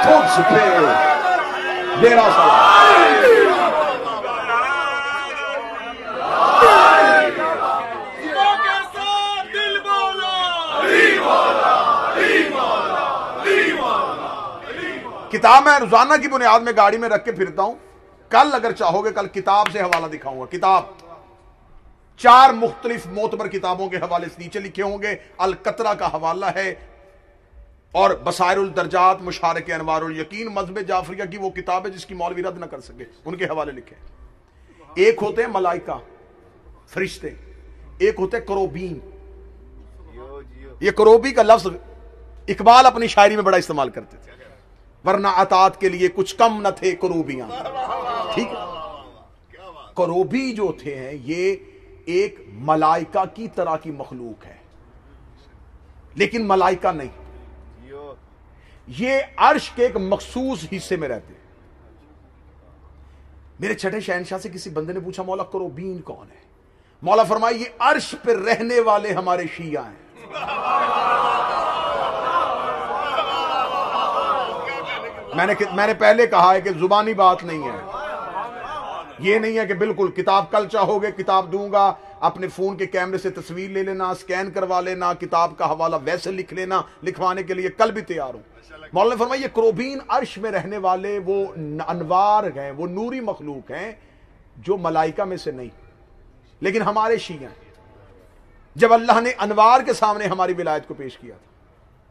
تجھ پہ میرا سلام۔ کتاب میں روزانہ کی بنیاد میں گاڑی میں رکھ کے پھرتا ہوں، کل اگر چاہو گے کل کتاب سے حوالہ دکھاؤں گا، کتاب 4 مختلف معتبر کتابوں کے حوالے سے نیچے لکھے ہوں گے، القطرہ کا حوالہ ہے، اور بصائر الدرجات، مشارق انوار الیقین، مذہب جعفریہ کی وہ کتاب ہے جس کی مولوی رد نہ کر سکے، ان کے حوالے لکھے۔ ایک ہوتے ہیں ملائکہ، فرشتے، ایک ہوتے ہیں کروبین۔ یہ کروبی کا لفظ اقبال اپنی شاعری میں بڑا استعمال کرتے تھے، ورنہ عطات کے لیے کچھ کم نہ تھے کروبیاں، ٹھیک ہے۔ کروبی جو تھے ہیں یہ ایک ملائکہ کی طرح کی مخلوق ہے، لیکن ملائکہ نہیں، یہ عرش کے ایک مخصوص حصے میں رہتے ہیں۔ میرے چھٹے شہنشاہ سے کسی بندے نے پوچھا مولا کروبین کون ہے؟ مولا فرمایا یہ عرش پہ رہنے والے ہمارے شیعہ ہیں۔ میں نے پہلے کہا ہے کہ زبانی بات نہیں ہے، یہ نہیں ہے کہ بالکل کتاب کل چاہو گے کتاب دوں گا، اپنے فون کے کیمرے سے تصویر لے لینا، سکین کروا لینا، کتاب کا حوالہ ویسے لکھ لینا، لکھوانے کے لیے کل بھی تیار ہوں۔ مولانا نے فرمایا یہ کروبین عرش میں رہنے والے وہ انوار ہیں، وہ نوری مخلوق ہیں جو ملائکہ میں سے نہیں، لیکن ہمارے شیعہ ہیں۔ جب اللہ نے انوار کے سامنے ہماری ولایت کو پیش کیا تھا،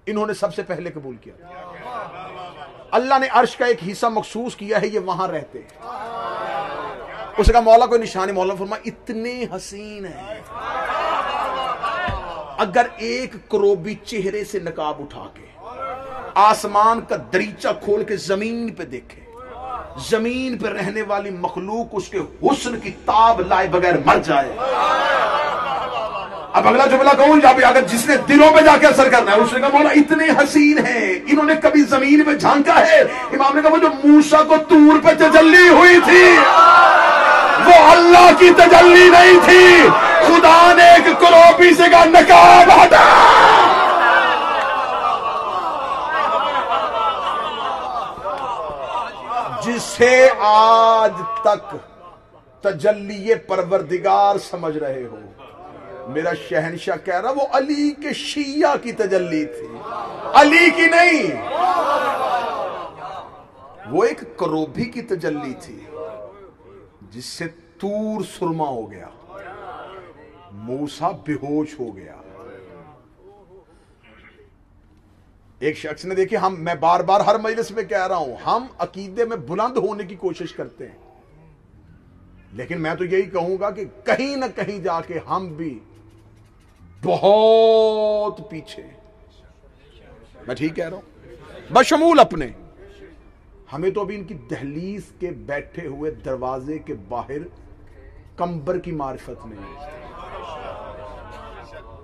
انہوں نے سب سے پہلے قبول کیا تھا۔ اللہ نے عرش کا ایک حصہ مخصوص کیا ہے، یہ وہاں رہتے ہیں۔ اس کا مولا کوئی نشانی، مولا نے فرمایا اتنے حسین ہیں، اگر ایک کروبی چہرے سے نقاب اٹھا کے آسمان کا دریچہ کھول کے زمین پہ دیکھے، زمین پہ رہنے والی مخلوق اس کے حسن کی تاب لائے بغیر مر جائے۔ اب اگلا جملہ کہوں یا اگر جس نے دلوں پہ جا کے اثر کرنا ہے، اس نے کہا مولا اتنے حسین ہیں، انہوں نے کبھی زمین پہ جھانکا ہے؟ امام نے کہا وہ جو موسیٰ کو طور پہ تجلی ہوئی تھی وہ اللہ کی تجلی نہیں تھی، خدا نے ایک کروبی سے کہا نقاب ہٹا۔ جسے آج تک تجلی پروردگار سمجھ رہے ہو، میرا شہنشاہ کہہ رہا وہ علی کے شیعہ کی تجلی تھی، علی کی نہیں، وہ ایک کروبی کی تجلی تھی جس سے طور سرما ہو گیا، موسیٰ بے ہوش ہو گیا۔ ایک شخص نے دیکھیں، میں بار بار ہر مجلس میں کہہ رہا ہوں، ہم عقیدے میں بلند ہونے کی کوشش کرتے ہیں، لیکن میں تو یہی کہوں گا کہ کہیں نہ کہیں جا کے ہم بھی بہت پیچھے، میں ٹھیک کہہ رہا ہوں، بشمول اپنے. ہمیں تو ابھی ان کی دہلیز کے بیٹھے ہوئے دروازے کے باہر کمبر کی معرفت نہیں ہے.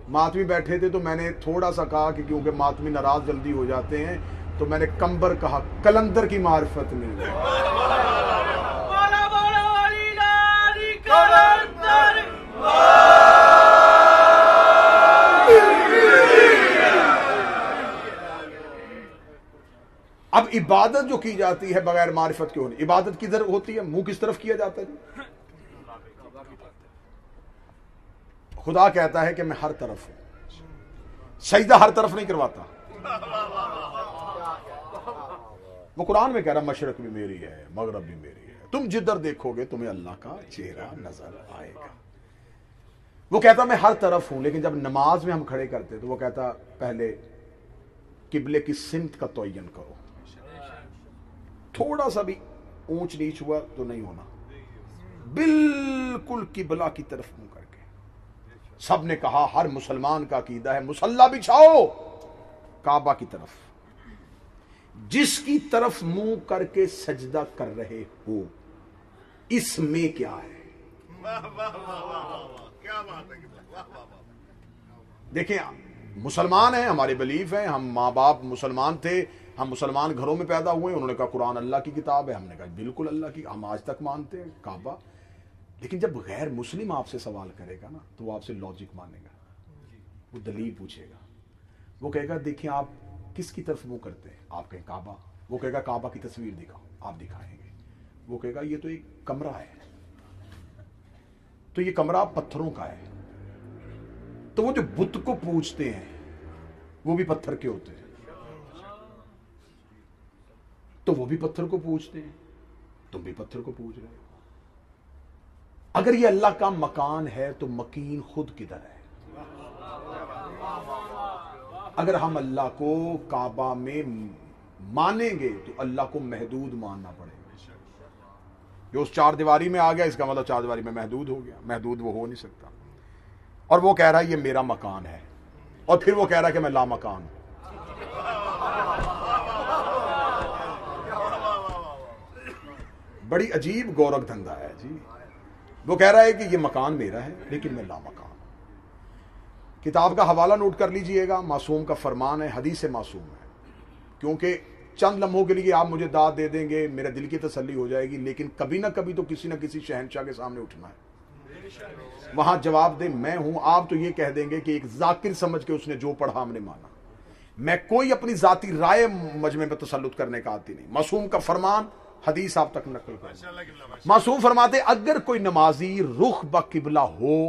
ماتمی بیٹھے تھے تو میں نے تھوڑا سا کہا کہ کیونکہ ماتمی ناراض جلدی ہو جاتے ہیں تو میں نے کمبر کہا، کلندر کی معرفت نہیں ہے. اب عبادت جو کی جاتی ہے بغیر معرفت کے ہونے، عبادت کدھر ہوتی ہے؟ منہ کس طرف کیا جاتا ہے؟ خدا کہتا ہے کہ میں ہر طرف ہوں، سجدہ ہر طرف نہیں کرواتا. وہ قرآن میں کہہ رہا مشرق بھی میری ہے، مغرب بھی میری ہے، تم جدھر دیکھو گے تمہیں اللہ کا چہرہ نظر آئے گا. وہ کہتا میں ہر طرف ہوں، لیکن جب نماز میں ہم کھڑے کرتے تو وہ کہتا پہلے قبلے کی سمت کا تعین کرو. تھوڑا سا بھی اونچ نیچ ہوا تو نہیں ہونا، بالکل قبلہ کی طرف منہ کر کے. سب نے کہا ہر مسلمان کا عقیدہ ہے مصلی بچھاؤ کعبہ کی طرف. جس کی طرف منہ کر کے سجدہ کر رہے ہو اس میں کیا ہے؟ دیکھیں مسلمان ہیں، ہمارے بلیف ہیں، ہم ماں باپ مسلمان تھے، ہم مسلمان گھروں میں پیدا ہوئے، انہوں نے کہا قرآن اللہ کی کتاب ہے، ہم نے کہا بالکل اللہ کی، ہم آج تک مانتے ہیں کعبہ. لیکن جب غیر مسلم آپ سے سوال کرے گا نا تو وہ آپ سے لاجک مانے گا، وہ دلیل پوچھے گا. وہ کہے گا دیکھیں آپ کس کی طرف منہ کرتے ہیں؟ آپ کہیں کعبہ. وہ کہے گا کعبہ کی تصویر دکھاؤ، آپ دکھائیں گے. وہ کہے گا یہ تو ایک کمرہ ہے، تو یہ کمرہ پتھروں کا ہے. تو وہ جو بت کو پوجتے ہیں وہ بھی پتھر کے ہوتے ہیں، تو وہ بھی پتھر کو پوجتے ہیں، تم بھی پتھر کو پوج رہے ہو. اگر یہ اللہ کا مکان ہے تو مکین خود کدھر ہے؟ اگر ہم اللہ کو کعبہ میں مانیں گے تو اللہ کو محدود ماننا پڑے گا. جو اس چار دیواری میں آ گیا اس کا مطلب چار دیواری میں محدود ہو گیا، محدود وہ ہو نہیں سکتا. اور وہ کہہ رہا ہے یہ میرا مکان ہے، اور پھر وہ کہہ رہا ہے کہ میں لا مکان ہوں. بڑی عجیب گورکھ دھندا ہے جی. وہ کہہ رہا ہے کہ یہ مکان میرا ہے لیکن میں لا مکان ہوں. کتاب کا حوالہ نوٹ کر لیجئے گا، معصوم کا فرمان ہے، حدیث معصوم ہے. کیونکہ چند لمحوں کے لیے آپ مجھے داد دے دیں گے، میرے دل کی تسلی ہو جائے گی، لیکن کبھی نہ کبھی تو کسی نہ کسی شہنشاہ کے سامنے اٹھنا ہے، وہاں جواب دے میں ہوں. آپ تو یہ کہہ دیں گے کہ ایک ذاکر سمجھ کے اس نے جو پڑھا ہم نے مانا. میں کوئی اپنی ذاتی رائے مجمع میں تسلط کرنے کا عادی نہیں. معصوم کا فرمان حدیث آپ تک نقل کریں. معصوم فرماتے اگر کوئی نمازی رخ بقبلہ ہو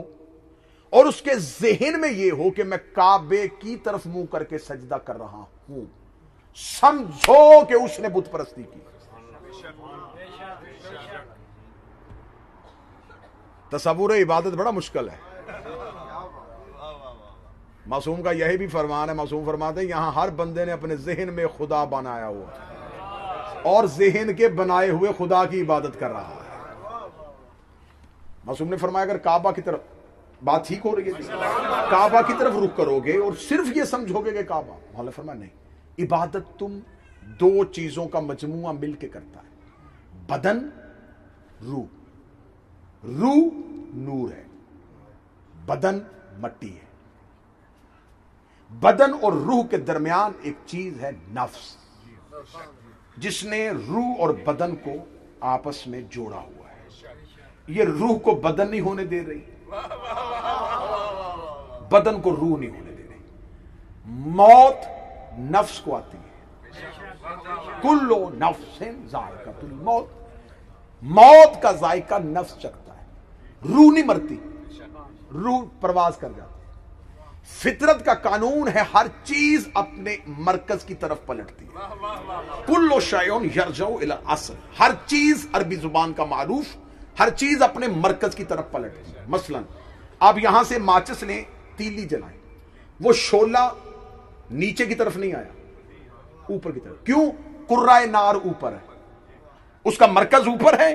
اور اس کے ذہن میں یہ ہو کہ میں کعبے کی طرف منہ کر کے سجدہ کر رہا ہوں، سمجھو کہ اس نے بت پرستی کی. تصور عبادت بڑا مشکل ہے. معصوم کا یہی بھی فرمان ہے. معصوم فرماتے ہیں یہاں ہر بندے نے اپنے ذہن میں خدا بنایا ہوا اور ذہن کے بنائے ہوئے خدا کی عبادت کر رہا ہے. معصوم نے فرمایا اگر کعبہ کی طرف، بات ٹھیک ہو رہی ہے جی، کعبہ کی طرف رخ کرو گے اور صرف یہ سمجھو گے کہ کعبہ، مولا فرمایا نہیں، عبادت تم دو چیزوں کا مجموعہ مل کے کرتا ہے، بدن روح. روح نور ہے، بدن مٹی ہے. بدن اور روح کے درمیان ایک چیز ہے نفس، جس نے روح اور بدن کو آپس میں جوڑا ہوا ہے. یہ روح کو بدن نہیں ہونے دے رہی، بدن کو روح نہیں ہونے دے رہی. موت نفس کو آتی ہے، کلو نفس ذائقۃ الموت، موت کا ذائقہ نفس چکھتا ہے، روح نہیں مرتی، روح پرواز کر جاتی. فطرت کا قانون ہے ہر چیز اپنے مرکز کی طرف پلٹتی ہے. کل شیء یرجع الی الاصل، ہر چیز عربی زبان کا معروف، ہر چیز اپنے مرکز کی طرف پلٹتی ہے. مثلا آپ یہاں سے ماچس لیں، تیلی جلائیں، وہ شعلہ نیچے کی طرف نہیں آیا، اوپر کی طرف. کیوں؟ قرۂ نار اوپر ہے، اس کا مرکز اوپر ہے،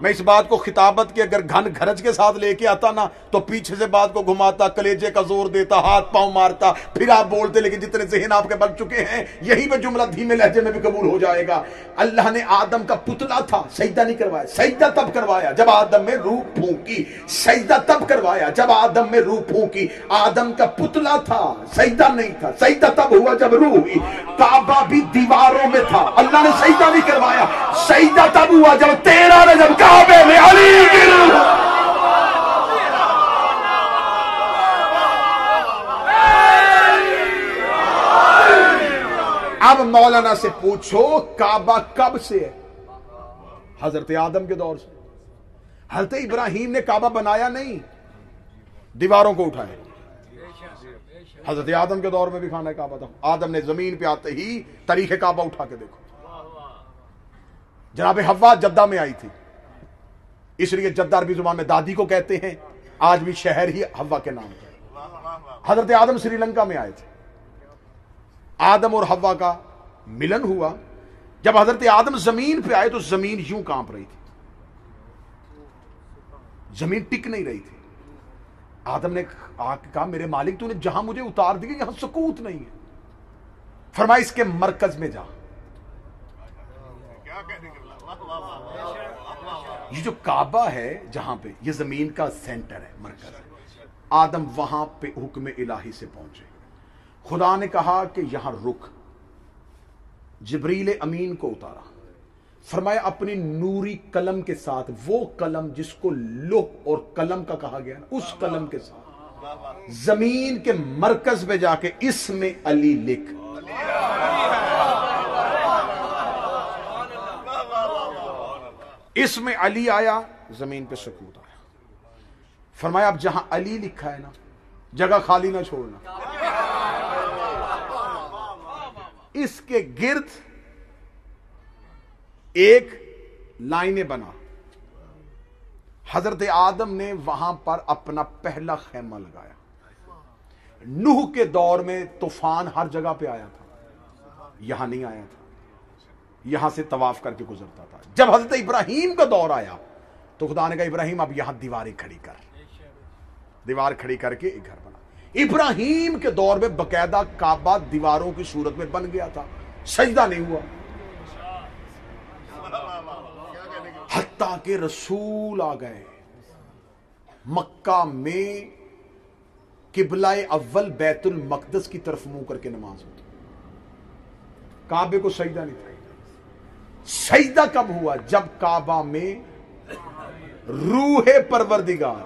میں اس بات کو خطابت کے اگر گھن گھرج کے ساتھ لے کے آتا نا تو پیچھے سے بات کو گھماتا، کلیجے کا زور دیتا، ہاتھ پاؤں مارتا، پھر آپ بولتے، لیکن جتنے ذہن آپ کے بن چکے ہیں یہی پہ جملہ دھیمے لہجے میں بھی قبول ہو جائے گا۔ اللہ نے آدم کا پتلا تھا، سجدہ نہیں کروایا، سجدہ تب کروایا جب آدم میں روح پھونکی، سجدہ تب کروایا جب آدم میں روح پھونکی۔ آدم کا پتلا تھا، سجدہ نہیں تھا، سجدہ تب ہوا جب روح ہوئی۔ کعبہ بھی دیواروں میں تھا، اللہ نے سجدہ نہیں کروایا، سجدہ تب ہوا جب تیرا نے جب کعبے میں علی کی روح۔ اب مولانا سے پوچھو کعبہ کب سے ہے؟ حضرت آدم کے دور سے۔ حضرت ابراہیم نے کعبہ بنایا نہیں، دیواروں کو اٹھایا۔ حضرت آدم کے دور میں بھی خانہ کعبہ تھا، آدم نے زمین پہ آتے ہی تاریخ کعبہ اٹھا کے دیکھو۔ جناب حوا جدہ میں آئی تھی، اس لیے جدہ عربی زبان میں دادی کو کہتے ہیں، آج بھی شہر ہی حوا کے نام ہے۔ حضرت آدم سری لنکا میں آئے تھے، آدم اور حوا کا ملن ہوا۔ جب حضرت آدم زمین پہ آئے تو زمین یوں کانپ رہی تھی، زمین ٹک نہیں رہی تھی۔ آدم نے کہا میرے مالک تو نے جہاں مجھے اتار دیا یہاں سکوت نہیں ہے، فرمایا اس کے مرکز میں جا۔ یہ جو کعبہ ہے جہاں پہ، یہ زمین کا سینٹر ہے، مرکز ہے۔ آدم وہاں پہ حکم الہی سے پہنچے، خدا نے کہا کہ یہاں رک۔ جبریل امین کو اتارا، فرمایا اپنی نوری قلم کے ساتھ، وہ قلم جس کو لوح اور قلم کا کہا گیا نا، اس قلم کے ساتھ زمین کے مرکز پہ جا کے اس میں علی لکھ۔ اس میں علی آیا، زمین پہ سکوت آیا۔ فرمایا اب جہاں علی لکھا ہے نا، جگہ خالی نہ چھوڑنا، اس کے گرد ایک لائنیں بنا۔ حضرت آدم نے وہاں پر اپنا پہلا خیمہ لگایا۔ نوح کے دور میں طوفان ہر جگہ پہ آیا تھا، یہاں نہیں آیا تھا، یہاں سے طواف کر کے گزرتا تھا۔ جب حضرت ابراہیم کا دور آیا تو خدا نے کہا ابراہیم اب یہاں دیواریں کھڑی کر، دیوار کھڑی کر کے ایک گھر بنا۔ ابراہیم کے دور میں باقاعدہ کعبہ دیواروں کی صورت میں بن گیا تھا، سجدہ نہیں ہوا، حتیٰ کہ رسول آ گئے مکہ میں قبلہ اول بیت المقدس کی طرف منہ کر کے نماز ہوتی، کعبے کو سجدہ نہیں تھا۔ سجدہ کب ہوا؟ جب کعبہ میں روح پروردگار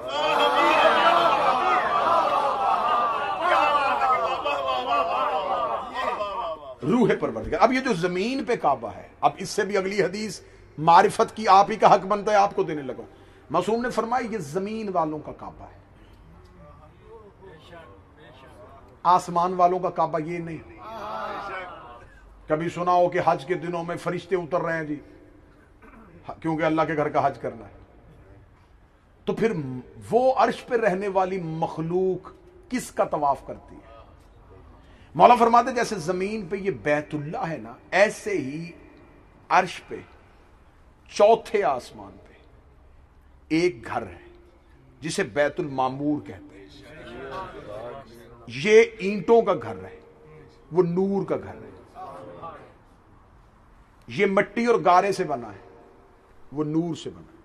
روح پروردگار۔ اب یہ جو زمین پہ کعبہ ہے، اب اس سے بھی اگلی حدیث معرفت کی آپ ہی کا حق بنتا ہے، آپ کو دینے لگا۔ معصوم نے فرمایا یہ زمین والوں کا کعبہ ہے، آسمان والوں کا کعبہ یہ نہیں۔ کبھی سنا ہو کہ حج کے دنوں میں فرشتے اتر رہے ہیں جی، کیونکہ اللہ کے گھر کا حج کرنا ہے، تو پھر وہ عرش پہ رہنے والی مخلوق کس کا طواف کرتی ہے؟ مولا فرماتے جیسے زمین پہ یہ بیت اللہ ہے نا، ایسے ہی عرش پہ چوتھے آسمان پہ ایک گھر ہے جسے بیت المعمور کہتے ہیں۔ یہ اینٹوں کا گھر ہے، وہ نور کا گھر ہے۔ یہ مٹی اور گارے سے بنا ہے، وہ نور سے بنا ہے۔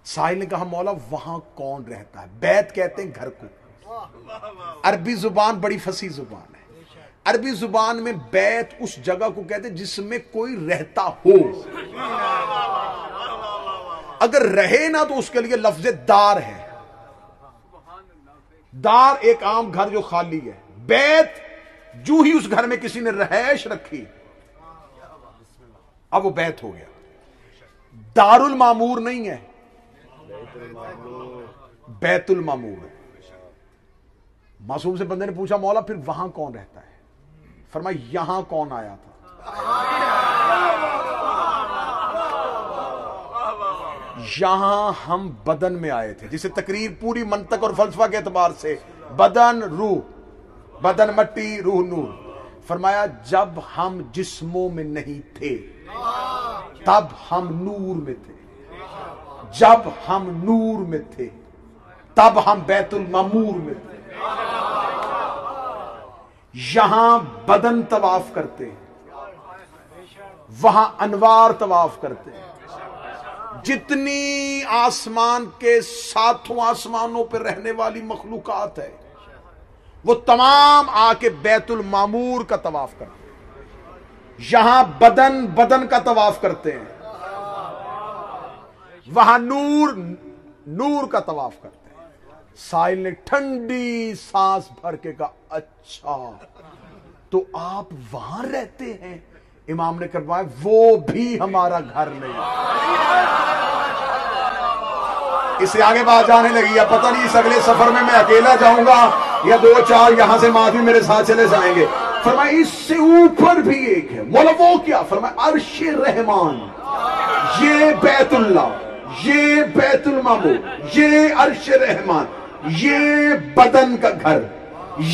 سائل نے کہا مولا وہاں کون رہتا ہے؟ بیت کہتے ہیں گھر کو۔ عربی زبان بڑی فصیح زبان ہے، عربی زبان میں بیت اس جگہ کو کہتے ہیں جس میں کوئی رہتا ہو، اگر رہے نا تو اس کے لیے لفظ دار ہے۔ دار ایک عام گھر جو خالی ہے، بیت جو ہی اس گھر میں کسی نے رہائش رکھی اب وہ بیت ہو گیا۔ دار المعمور نہیں ہے، بیت المعمور ہے۔ معصوم سے بندے نے پوچھا مولا پھر وہاں کون رہتا ہے؟ فرمایا یہاں کون آیا تھا؟ یہاں ہم بدن میں آئے تھے، جسے تقریر پوری منطق اور فلسفہ کے اعتبار سے بدن روح، بدن مٹی روح نور۔ فرمایا جب ہم جسموں میں نہیں تھے تب ہم نور میں تھے۔ جب ہم نور میں تھے تب ہم بیت المعمور میں تھے. یہاں بدن طواف کرتے ہیں, وہاں انوار طواف کرتے ہیں. جتنی آسمان کے ساتوں آسمانوں پہ رہنے والی مخلوقات ہے وہ تمام آ کے بیت المعمور کا طواف کرتے ہیں. یہاں بدن کا طواف کرتے ہیں, وہاں نور کا طواف کرتے ہیں. سائل نے ٹھنڈی سانس بھر کے کہا اچھا تو آپ وہاں رہتے ہیں. امام نے کروایا وہ بھی ہمارا گھر نہیں. اس سے آگے بات جانے لگی. اب پتہ نہیں اس اگلے سفر میں اکیلا جاؤں گا یا 2-4 یہاں سے ماضی میرے ساتھ چلے جائیں گے. فرمایا اس سے اوپر بھی ایک ہے. مولا وہ کیا؟ فرمایا عرش رحمان, یہ بیت اللہ, یہ بیت المعمور, یہ عرش رحمان, یہ بدن کا گھر,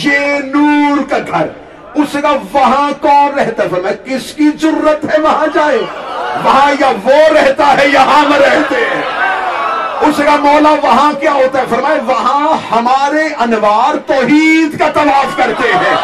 یہ نور کا گھر. اس کا وہاں کون رہتا ہے؟ فرمایا کس کی جرت ہے وہاں جائے؟ وہاں یا وہ رہتا ہے یا ہم رہتے ہیں. اس کا مولا وہاں کیا ہوتا ہے؟ فرمایا وہاں ہمارے انوار توحید کا طواف کرتے ہیں.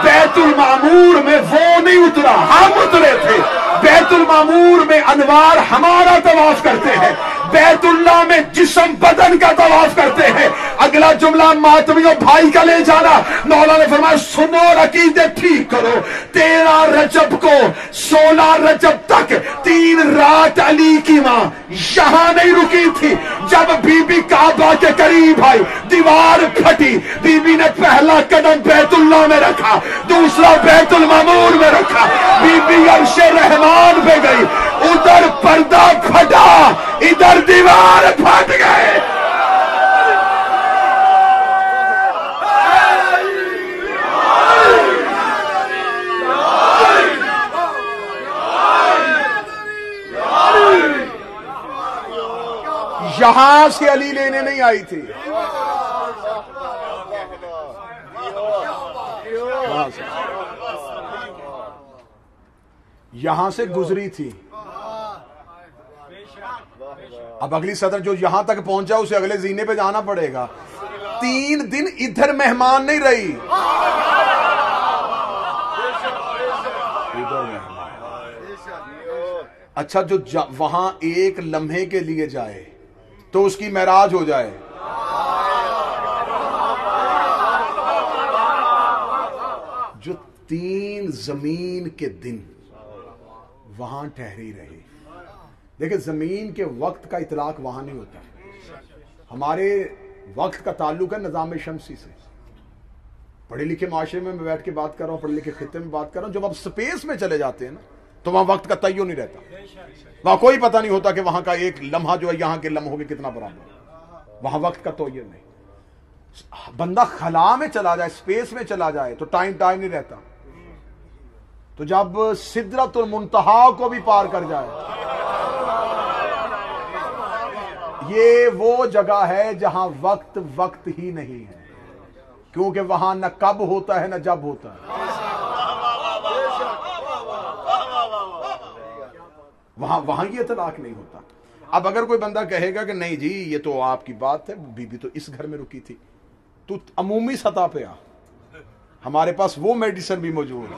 بیت المعمور میں وہ نہیں اترا, ہم اترے تھے. بیت المعمور میں انوار ہمارا طواف کرتے ہیں. بیت اللہ میں جسم بدن کا طواف کرتے ہیں. اگلا جملہ ماتمیوں بھائی کا لے جانا. مولا نے فرمایا سنو اور عقیدے ٹھیک کرو. 13 رجب کو 16 رجب تک 3 رات علی کی ماں یہاں نہیں رکی تھی. جب بی بی کعبہ کے قریب آئی دیوار پھٹی. بی بی نے پہلا قدم بیت اللہ میں رکھا, دوسرا بیت المعمور میں رکھا. بی بی عرش رحمان پہ گئی, ادھر پردہ پھٹا, ادھر دیوار پھٹ گئے. یہاں سے علی لینے نہیں آئی تھی, یہاں سے گزری تھی. اب اگلی صدر جو یہاں تک پہنچا اسے اگلے زینے پہ جانا پڑے گا. 3 دن ادھر مہمان نہیں رہی. اچھا جو وہاں ایک لمحے کے لیے جائے تو اس کی معراج ہو جائے. جو 3 زمین کے دن وہاں ٹھہری رہی. دیکھیں زمین کے وقت کا اطلاق وہاں نہیں ہوتا. ہمارے وقت کا تعلق ہے نظام شمسی سے. پڑھے لکھے معاشرے میں بیٹھ کے بات کر رہا ہوں, پڑھے لکھے خطے میں بات کر رہا ہوں. جب آپ سپیس میں چلے جاتے ہیں نا تو وہاں وقت کا تعین نہیں رہتا. وہاں کوئی پتہ نہیں ہوتا کہ وہاں کا ایک لمحہ جو ہے یہاں کے لمحوں کے کتنا برابر ہے. وہاں وقت کا تعین نہیں. بندہ خلا میں چلا جائے, سپیس میں چلا جائے تو ٹائم نہیں رہتا. تو جب سدرۃ المنتہا کو بھی پار کر جائے, یہ وہ جگہ ہے جہاں وقت ہی نہیں ہے, کیونکہ وہاں نہ کب ہوتا ہے نہ جب ہوتا ہے. وہاں یہ اطلاق نہیں ہوتا. اب اگر کوئی بندہ کہے گا کہ نہیں جی یہ تو آپ کی بات ہے, بی بی تو اس گھر میں رکی تھی, تو عمومی سطح پہ آ, ہمارے پاس وہ میڈیسن بھی موجود ہے,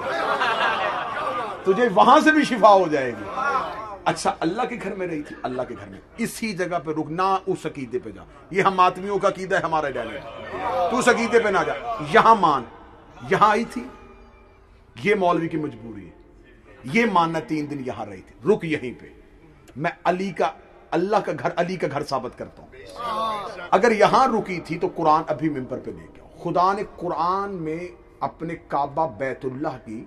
تجھے وہاں سے بھی شفا ہو جائے گی. اچھا اللہ کے گھر میں رہی تھی, اللہ کے گھر میں اسی جگہ پہ رکنا, اس عقیدے پہ جا. یہ ہم ماتمیوں کا عقیدہ ہے, ہمارا ڈائلیٹ. تو اس عقیدے پہ نہ جا, یہاں مان. یہاں آئی تھی, یہ مولوی کی مجبوری ہے, یہ ماننا 3 دن یہاں رہی تھی, رک یہیں پہ. میں اللہ کا گھر, علی کا گھر ثابت کرتا ہوں. اگر یہاں رکی تھی تو قرآن ابھی ممبر پہ لے کے آؤ. خدا نے قرآن میں اپنے کعبہ بیت اللہ کی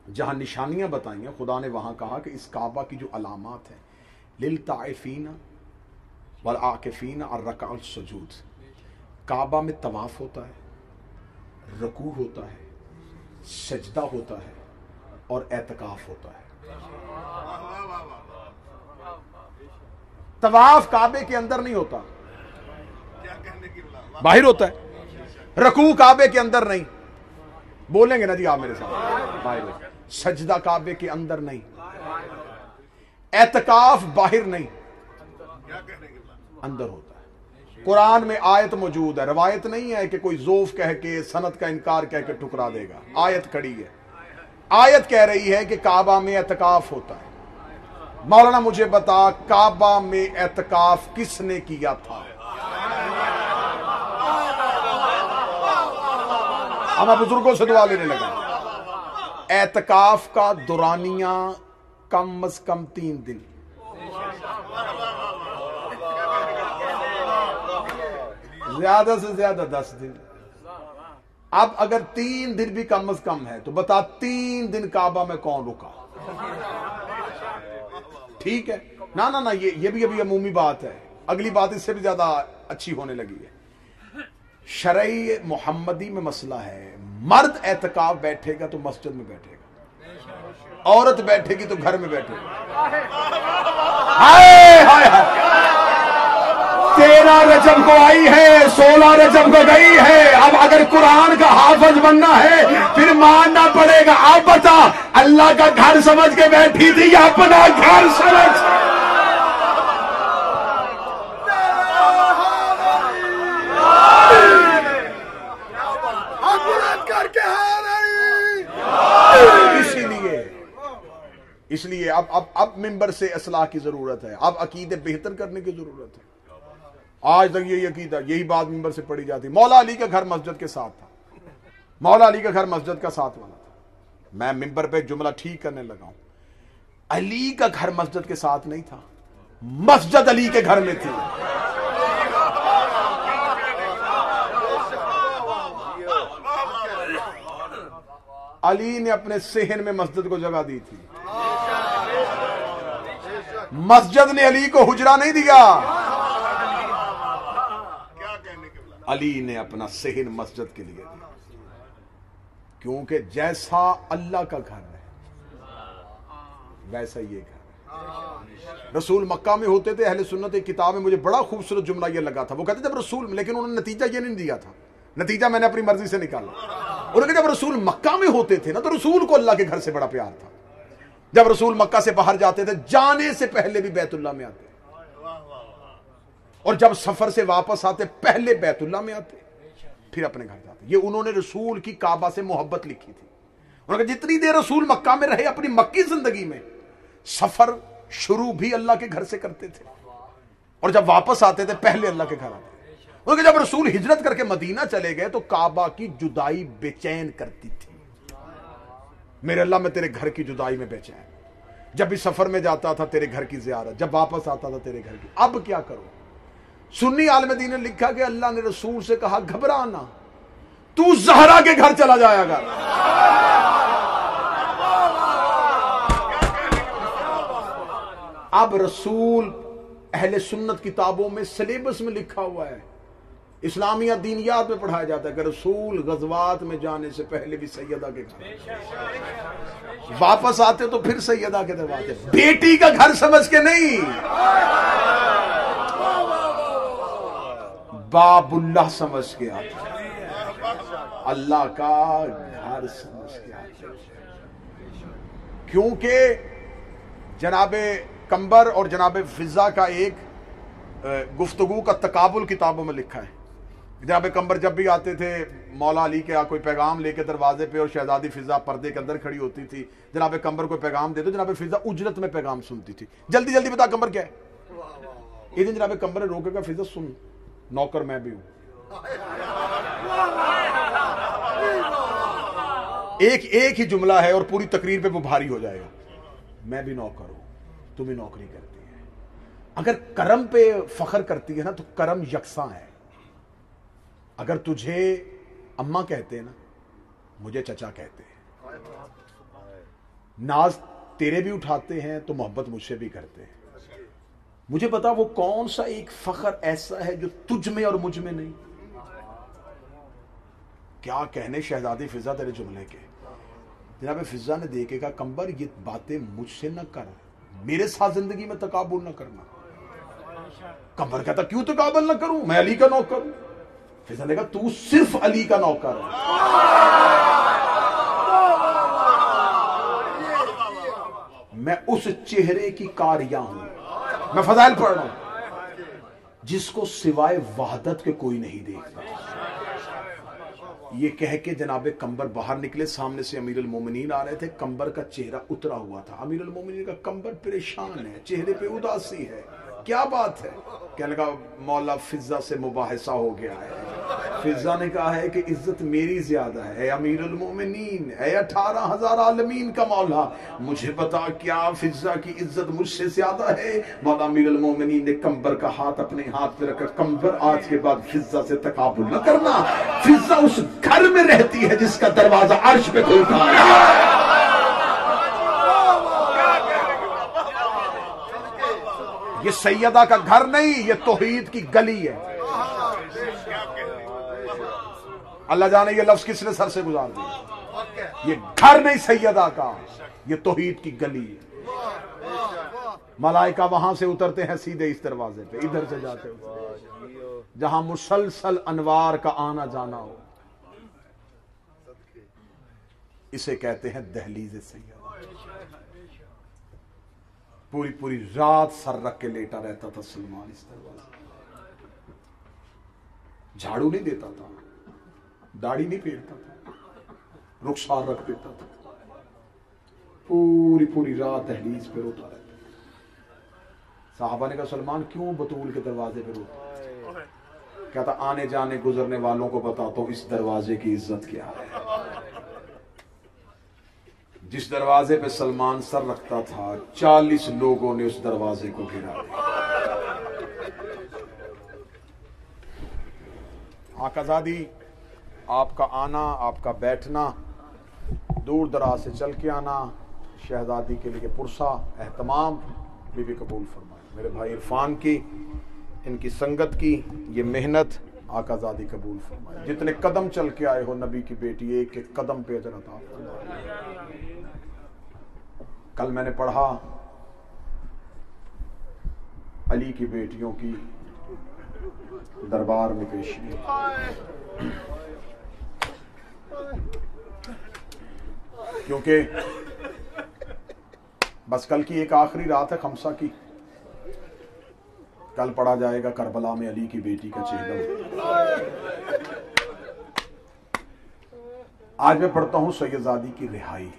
جہاں نشانیاں بتائی ہیں, خدا نے وہاں کہا کہ اس کعبہ کی جو علامات ہیں, للطائفین والعاکفین الرکع السجود. کعبہ میں طواف ہوتا ہے, رکوع ہوتا ہے, سجدہ ہوتا ہے اور اعتکاف ہوتا ہے. طواف کعبے کے اندر نہیں ہوتا, باہر ہوتا ہے. رکوع کعبے کے اندر نہیں, بولیں گے نا جی آپ میرے ساتھ, باہر. سجدہ کعبے کے اندر نہیں, اعتکاف باہر نہیں. اندر ہوتا ہے. قرآن میں آیت موجود ہے, روایت نہیں ہے کہ کوئی ذوف کہہ کے سند کا انکار کہہ کے ٹھکرا دے گا. آیت کھڑی ہے, آیت کہہ رہی ہے کہ کعبہ میں اعتکاف ہوتا ہے. مولانا مجھے بتا کعبہ میں اعتکاف کس نے کیا تھا؟ میں بزرگوں سے دعا لینے لگا. اعتکاف کا دورانیہ کم از کم 3 دن, زیادہ سے زیادہ 10 دن. اب اگر 3 دن بھی کم از کم ہے تو بتا 3 دن کعبہ میں کون رکا؟ ٹھیک ہے نا نا نا, یہ بھی ابھی عمومی بات ہے. اگلی بات اس سے بھی زیادہ اچھی ہونے لگی ہے. شرعی محمدی میں مسئلہ ہے, مرد اعتکاف بیٹھے گا تو مسجد میں بیٹھے گا, عورت بیٹھے گی تو گھر میں بیٹھے گا. ہائے ہائے ہائے, 13 رجب کو آئی ہے, 16 رجب کو گئی ہے. اب اگر قرآن کا حافظ بننا ہے پھر ماننا پڑے گا. آپ بتا اللہ کا گھر سمجھ کے بیٹھی تھی یا اپنا گھر سمجھ؟ اس لیے اب ممبر سے اصلاح کی ضرورت ہے. اب عقیدے بہتر کرنے کی ضرورت ہے. آج تک یہی عقیدہ, یہی بات ممبر سے پڑھی جاتی. مولا علی کا گھر مسجد کے ساتھ تھا, مولا علی کا گھر مسجد کا ساتھ والا تھا. میں ممبر پہ جملہ ٹھیک کرنے لگا ہوں. علی کا گھر مسجد کے ساتھ نہیں تھا, مسجد علی کے گھر میں تھی. علی نے اپنے صحن میں مسجد کو جگہ دی تھی, مسجد نے علی کو حجرہ نہیں دیا. علی نے اپنا صحن مسجد کے لیے دیا, کیونکہ جیسا اللہ کا گھر ہے ویسا یہ گھر ہے. رسول مکہ میں ہوتے تھے, اہل سنت ایک کتاب میں مجھے بڑا خوبصورت جملہ یہ لگا تھا. وہ کہتے جب رسول, لیکن انہوں نے نتیجہ یہ نہیں دیا تھا, نتیجہ میں نے اپنی مرضی سے نکالا. انہوں نے کہا جب رسول مکہ میں ہوتے تھے نا تو رسول کو اللہ کے گھر سے بڑا پیار تھا. جب رسول مکہ سے باہر جاتے تھے جانے سے پہلے بھی بیت اللہ میں آتے, اور جب سفر سے واپس آتے پہلے بیت اللہ میں آتے پھر اپنے گھر جاتے. یہ انہوں نے رسول کی کعبہ سے محبت لکھی تھی. انہوں نے کہا جتنی دیر رسول مکہ میں رہے اپنی مکی زندگی میں سفر شروع بھی اللہ کے گھر سے کرتے تھے, اور جب واپس آتے تھے پہلے اللہ کے گھر آتے. انہوں نے کہا جب رسول ہجرت کر کے مدینہ چلے گئے تو کعبہ کی جدائی بے چین کرتی تھی. میرے اللہ میں تیرے گھر کی جدائی میں بے چین. جب بھی سفر میں جاتا تھا تیرے گھر کی زیارت, جب واپس آتا تھا تیرے گھر کی. اب کیا کرو؟ سنی عالم دین نے لکھا کہ اللہ نے رسول سے کہا گھبرانا, تو زہرا کے گھر چلا جایا گا. اب رسول اہل سنت کتابوں میں سلیبس میں لکھا ہوا ہے, اسلامیہ دینیات میں پڑھایا جاتا ہے کہ رسول غزوات میں جانے سے پہلے بھی سیدہ کے گھر, واپس آتے تو پھر سیدہ کے دروازے. بیٹی کا گھر سمجھ کے نہیں, باب اللہ سمجھ کے آتے, اللہ کا گھر سمجھ کے آتے. کیونکہ جناب کمبر اور جناب فضا کا ایک گفتگو کا تقابل کتابوں میں لکھا ہے. جناب کمبر جب بھی آتے تھے مولا علی کے کوئی پیغام لے کے دروازے پہ, اور شہزادی فضا پردے کے اندر کھڑی ہوتی تھی. جناب کمبر کوئی پیغام دے تو جناب فضا اجرت میں پیغام سنتی تھی. جلدی جلدی بتا کمبر کیا ہے. ایک دن جناب کمبر نے روکے گا, فضا سن, نوکر میں بھی ہوں. ایک ہی جملہ ہے اور پوری تقریر پہ وہ بھاری ہو جائے گا. میں بھی نوکر ہوں, تمہیں نوکری کرتی ہے. اگر کرم پہ فخر کرتی ہے نا تو کرم یکساں ہے. اگر تجھے اماں کہتے ہیں نا, مجھے چچا کہتے ہیں, ناز تیرے بھی اٹھاتے ہیں تو محبت مجھ سے بھی کرتے ہیں. مجھے بتا وہ کون سا ایک فخر ایسا ہے جو تجھ میں اور مجھ میں نہیں. کیا کہنے شہزادی فضا تیرے جملے کے. جناب فضا نے دیکھے گا کمبر یہ باتیں مجھ سے نہ کر, میرے ساتھ زندگی میں تکابر نہ کرنا. کمبر کہتا کیوں تکابر نہ کروں, میں علی کا نوکر ہوں. فضا نے کہا تو صرف علی کا نوکر ہے. میں اس چہرے کی کاریاں ہوں. میں فضائل پڑھ رہا ہوں. جس کو سوائے وحدت کے کوئی نہیں دیکھتا. یہ کہہ کے جناب کمبر باہر نکلے. سامنے سے امیر المومنین آ رہے تھے. کمبر کا چہرہ اترا ہوا تھا. امیر المومنین کا کمبر پریشان ہے, چہرے پہ اداسی ہے. کیا بات ہے؟ کہنے لگا مولا فضہ سے مباحثہ ہو گیا ہے. فضہ نے کہا ہے کہ عزت میری زیادہ ہے. اے امیر المومنین, اے 18,000 عالمین کا مولا, مجھے بتا کیا فضہ کی عزت مجھ سے زیادہ ہے؟ مولا امیر المومنین نے کمبر کا ہاتھ اپنے ہاتھ پہ رکھا. کمبر, آج کے بعد فضہ سے تقابل نہ کرنا. فضہ اس گھر میں رہتی ہے جس کا دروازہ عرش پہ کھلتا ہے. یہ سیدہ کا گھر نہیں, یہ توحید کی گلی ہے. اللہ جانے یہ لفظ کس نے سر سے گزار دیا. یہ گھر نہیں سیدہ کا, یہ توحید کی گلی ہے. ملائکہ وہاں سے اترتے ہیں سیدھے اس دروازے پہ, ادھر سے جاتے ہیں جہاں مسلسل انوار کا آنا جانا ہو. اسے کہتے ہیں دہلیز سیدہ. پوری رات سر رکھ کے لیٹا رہتا تھا سلمان اس دروازے. جھاڑو نہیں دیتا تھا, داڑھی نہیں پھیرتا تھا, رخسار رکھ دیتا تھا. پوری رات دہلیز پہ روتا رہتا. صحابہ نے کہا سلمان کیوں بطول کے دروازے پہ روتا؟ کہتا آنے جانے گزرنے والوں کو بتاتا ہوں اس دروازے کی عزت کیا ہے. جس دروازے پہ سلمان سر رکھتا تھا 40 لوگوں نے اس دروازے کو گھیرا دیا. آقازادی, آپ کا آنا, آپ کا بیٹھنا, دور دراز سے چل کے آنا, شہزادی کے لیے پرسا اہتمام, بی بی قبول فرمائے. میرے بھائی عرفان کی, ان کی سنگت کی یہ محنت آقازادی قبول فرمائے. جتنے قدم چل کے آئے ہو نبی کی بیٹی, ایک ایک قدم پہ اجر عطا فرمائے. کل میں نے پڑھا علی کی بیٹیوں کی دربار میں پیشی. کیونکہ بس کل کی ایک آخری رات ہے خمسہ کی. کل پڑھا جائے گا کربلا میں علی کی بیٹی کا چہرہ. آج میں پڑھتا ہوں سیدزادی کی رہائی.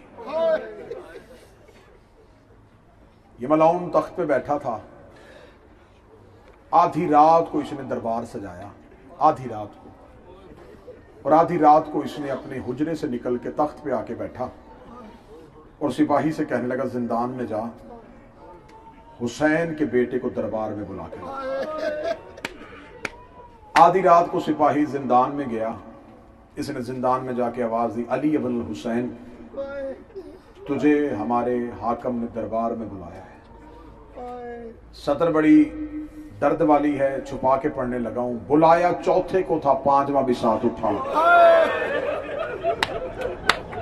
یہ ملعون تخت پہ بیٹھا تھا. آدھی رات کو اس نے دربار سجایا, آدھی رات کو, اور آدھی رات کو اس نے اپنے حجرے سے نکل کے تخت پہ آ کے بیٹھا اور سپاہی سے کہنے لگا زندان میں جا, حسین کے بیٹے کو دربار میں بلا کے لا. آدھی رات کو سپاہی زندان میں گیا. اس نے زندان میں جا کے آواز دی علی ابن الحسین, تجھے ہمارے حاکم نے دربار میں بلایا ہے. سطر بڑی درد والی ہے, چھپا کے پڑھنے لگا ہوں. بلایا چوتھے کو تھا, پانچواں بھی ساتھ اٹھا.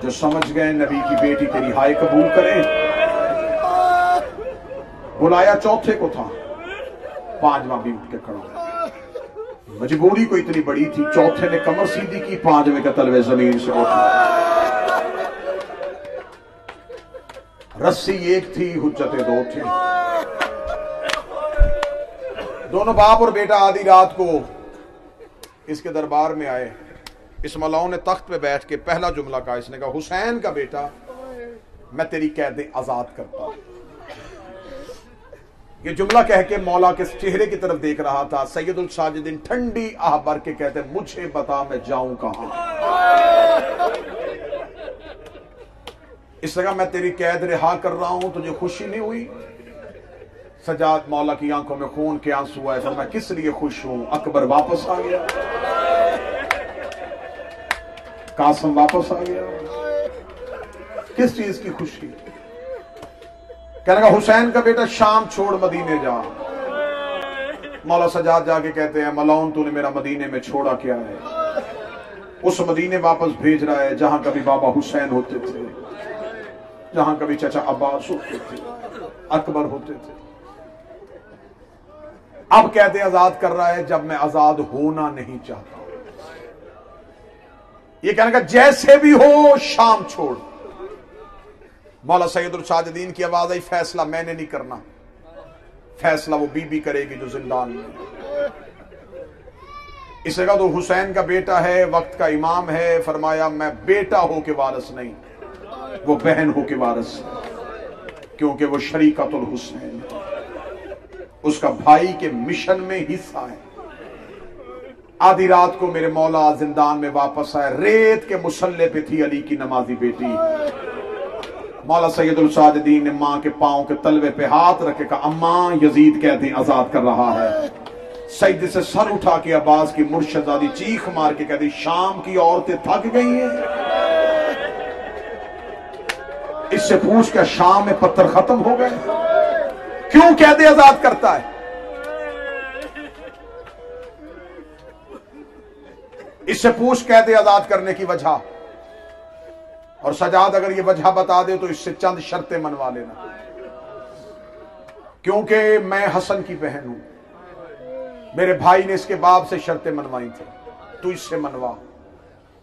جو سمجھ گئے نبی کی بیٹی تیری ہائے قبول کرے. بلایا چوتھے کو تھا, پانچواں بھی اٹھ کے کھڑا ہوا. مجبوری کو اتنی بڑی تھی, چوتھے نے کمر سیدھی کی, پانچویں کا تلوے زمین سے اٹھا. رسی ایک تھی, حجتیں دو تھیں. دونوں باپ اور بیٹا آدھی رات کو اس کے دربار میں آئے. اس ملعون نے تخت پہ بیٹھ کے پہلا جملہ کہا. اس نے کہا حسین کا بیٹا, میں تیری قیدیں آزاد کرتا ہوں. یہ جملہ کہہ کے مولا کے چہرے کی طرف دیکھ رہا تھا. سید الساجدین ٹھنڈی آہ بھر کے کہتے مجھے بتا میں جاؤں کہاں. اس جگہ میں تیری قید رہا کر رہا ہوں, تجھے خوشی نہیں ہوئی؟ سجاد مولا کی آنکھوں میں خون کے آنسو آئے. میں کس لیے خوش ہوں؟ اکبر واپس آ گیا, قاسم واپس آ گیا, کس چیز کی خوشی؟ کہنے لگا حسین کا بیٹا شام چھوڑ مدینے جا. مولا سجاد جا کے کہتے ہیں ملعون تو نے میرا مدینے میں چھوڑا کیا ہے؟ اس مدینے واپس بھیج رہا ہے جہاں کبھی بابا حسین ہوتے تھے, جہاں کبھی چچا عباس ہوتے تھے, اکبر ہوتے تھے. اب کہتے آزاد کر رہا ہے جب میں آزاد ہونا نہیں چاہتا. یہ کہنے کا جیسے بھی ہو شام چھوڑ. مولا سید الساجدین کی آواز آئی فیصلہ میں نے نہیں کرنا, فیصلہ وہ بی بی کرے گی جو زندان میں. اسے کہا تو حسین کا بیٹا ہے، وقت کا امام ہے. فرمایا میں بیٹا ہو کے وارث نہیں، وہ بہن ہو کے وارث، کیونکہ وہ شریکت الحسین، اس کا بھائی کے مشن میں حصہ ہے. آدھی رات کو میرے مولا زندان میں واپس آئے، ریت کے مسلح پہ تھی علی کی نمازی بیٹی. مولا سید الساجدین نے ماں کے پاؤں کے تلوے پہ ہاتھ رکھ کے کہا اماں یزید قیدی آزاد کر رہا ہے. سجدے سے سر اٹھا کے عباس کی مرشدزادی چیخ مار کے کہتی شام کی عورتیں تھک گئی ہیں. اس سے پوچھ کے شام میں پتھر ختم ہو گئے، کیوں قیدی آزاد کرتا ہے؟ اس سے پوچھ قیدی آزاد کرنے کی وجہ، اور سجاد اگر یہ وجہ بتا دے تو اس سے چند شرطیں منوا لینا. کیونکہ میں حسن کی بہن ہوں، میرے بھائی نے اس کے باپ سے شرطیں منوائی تھی، تو اس سے منوا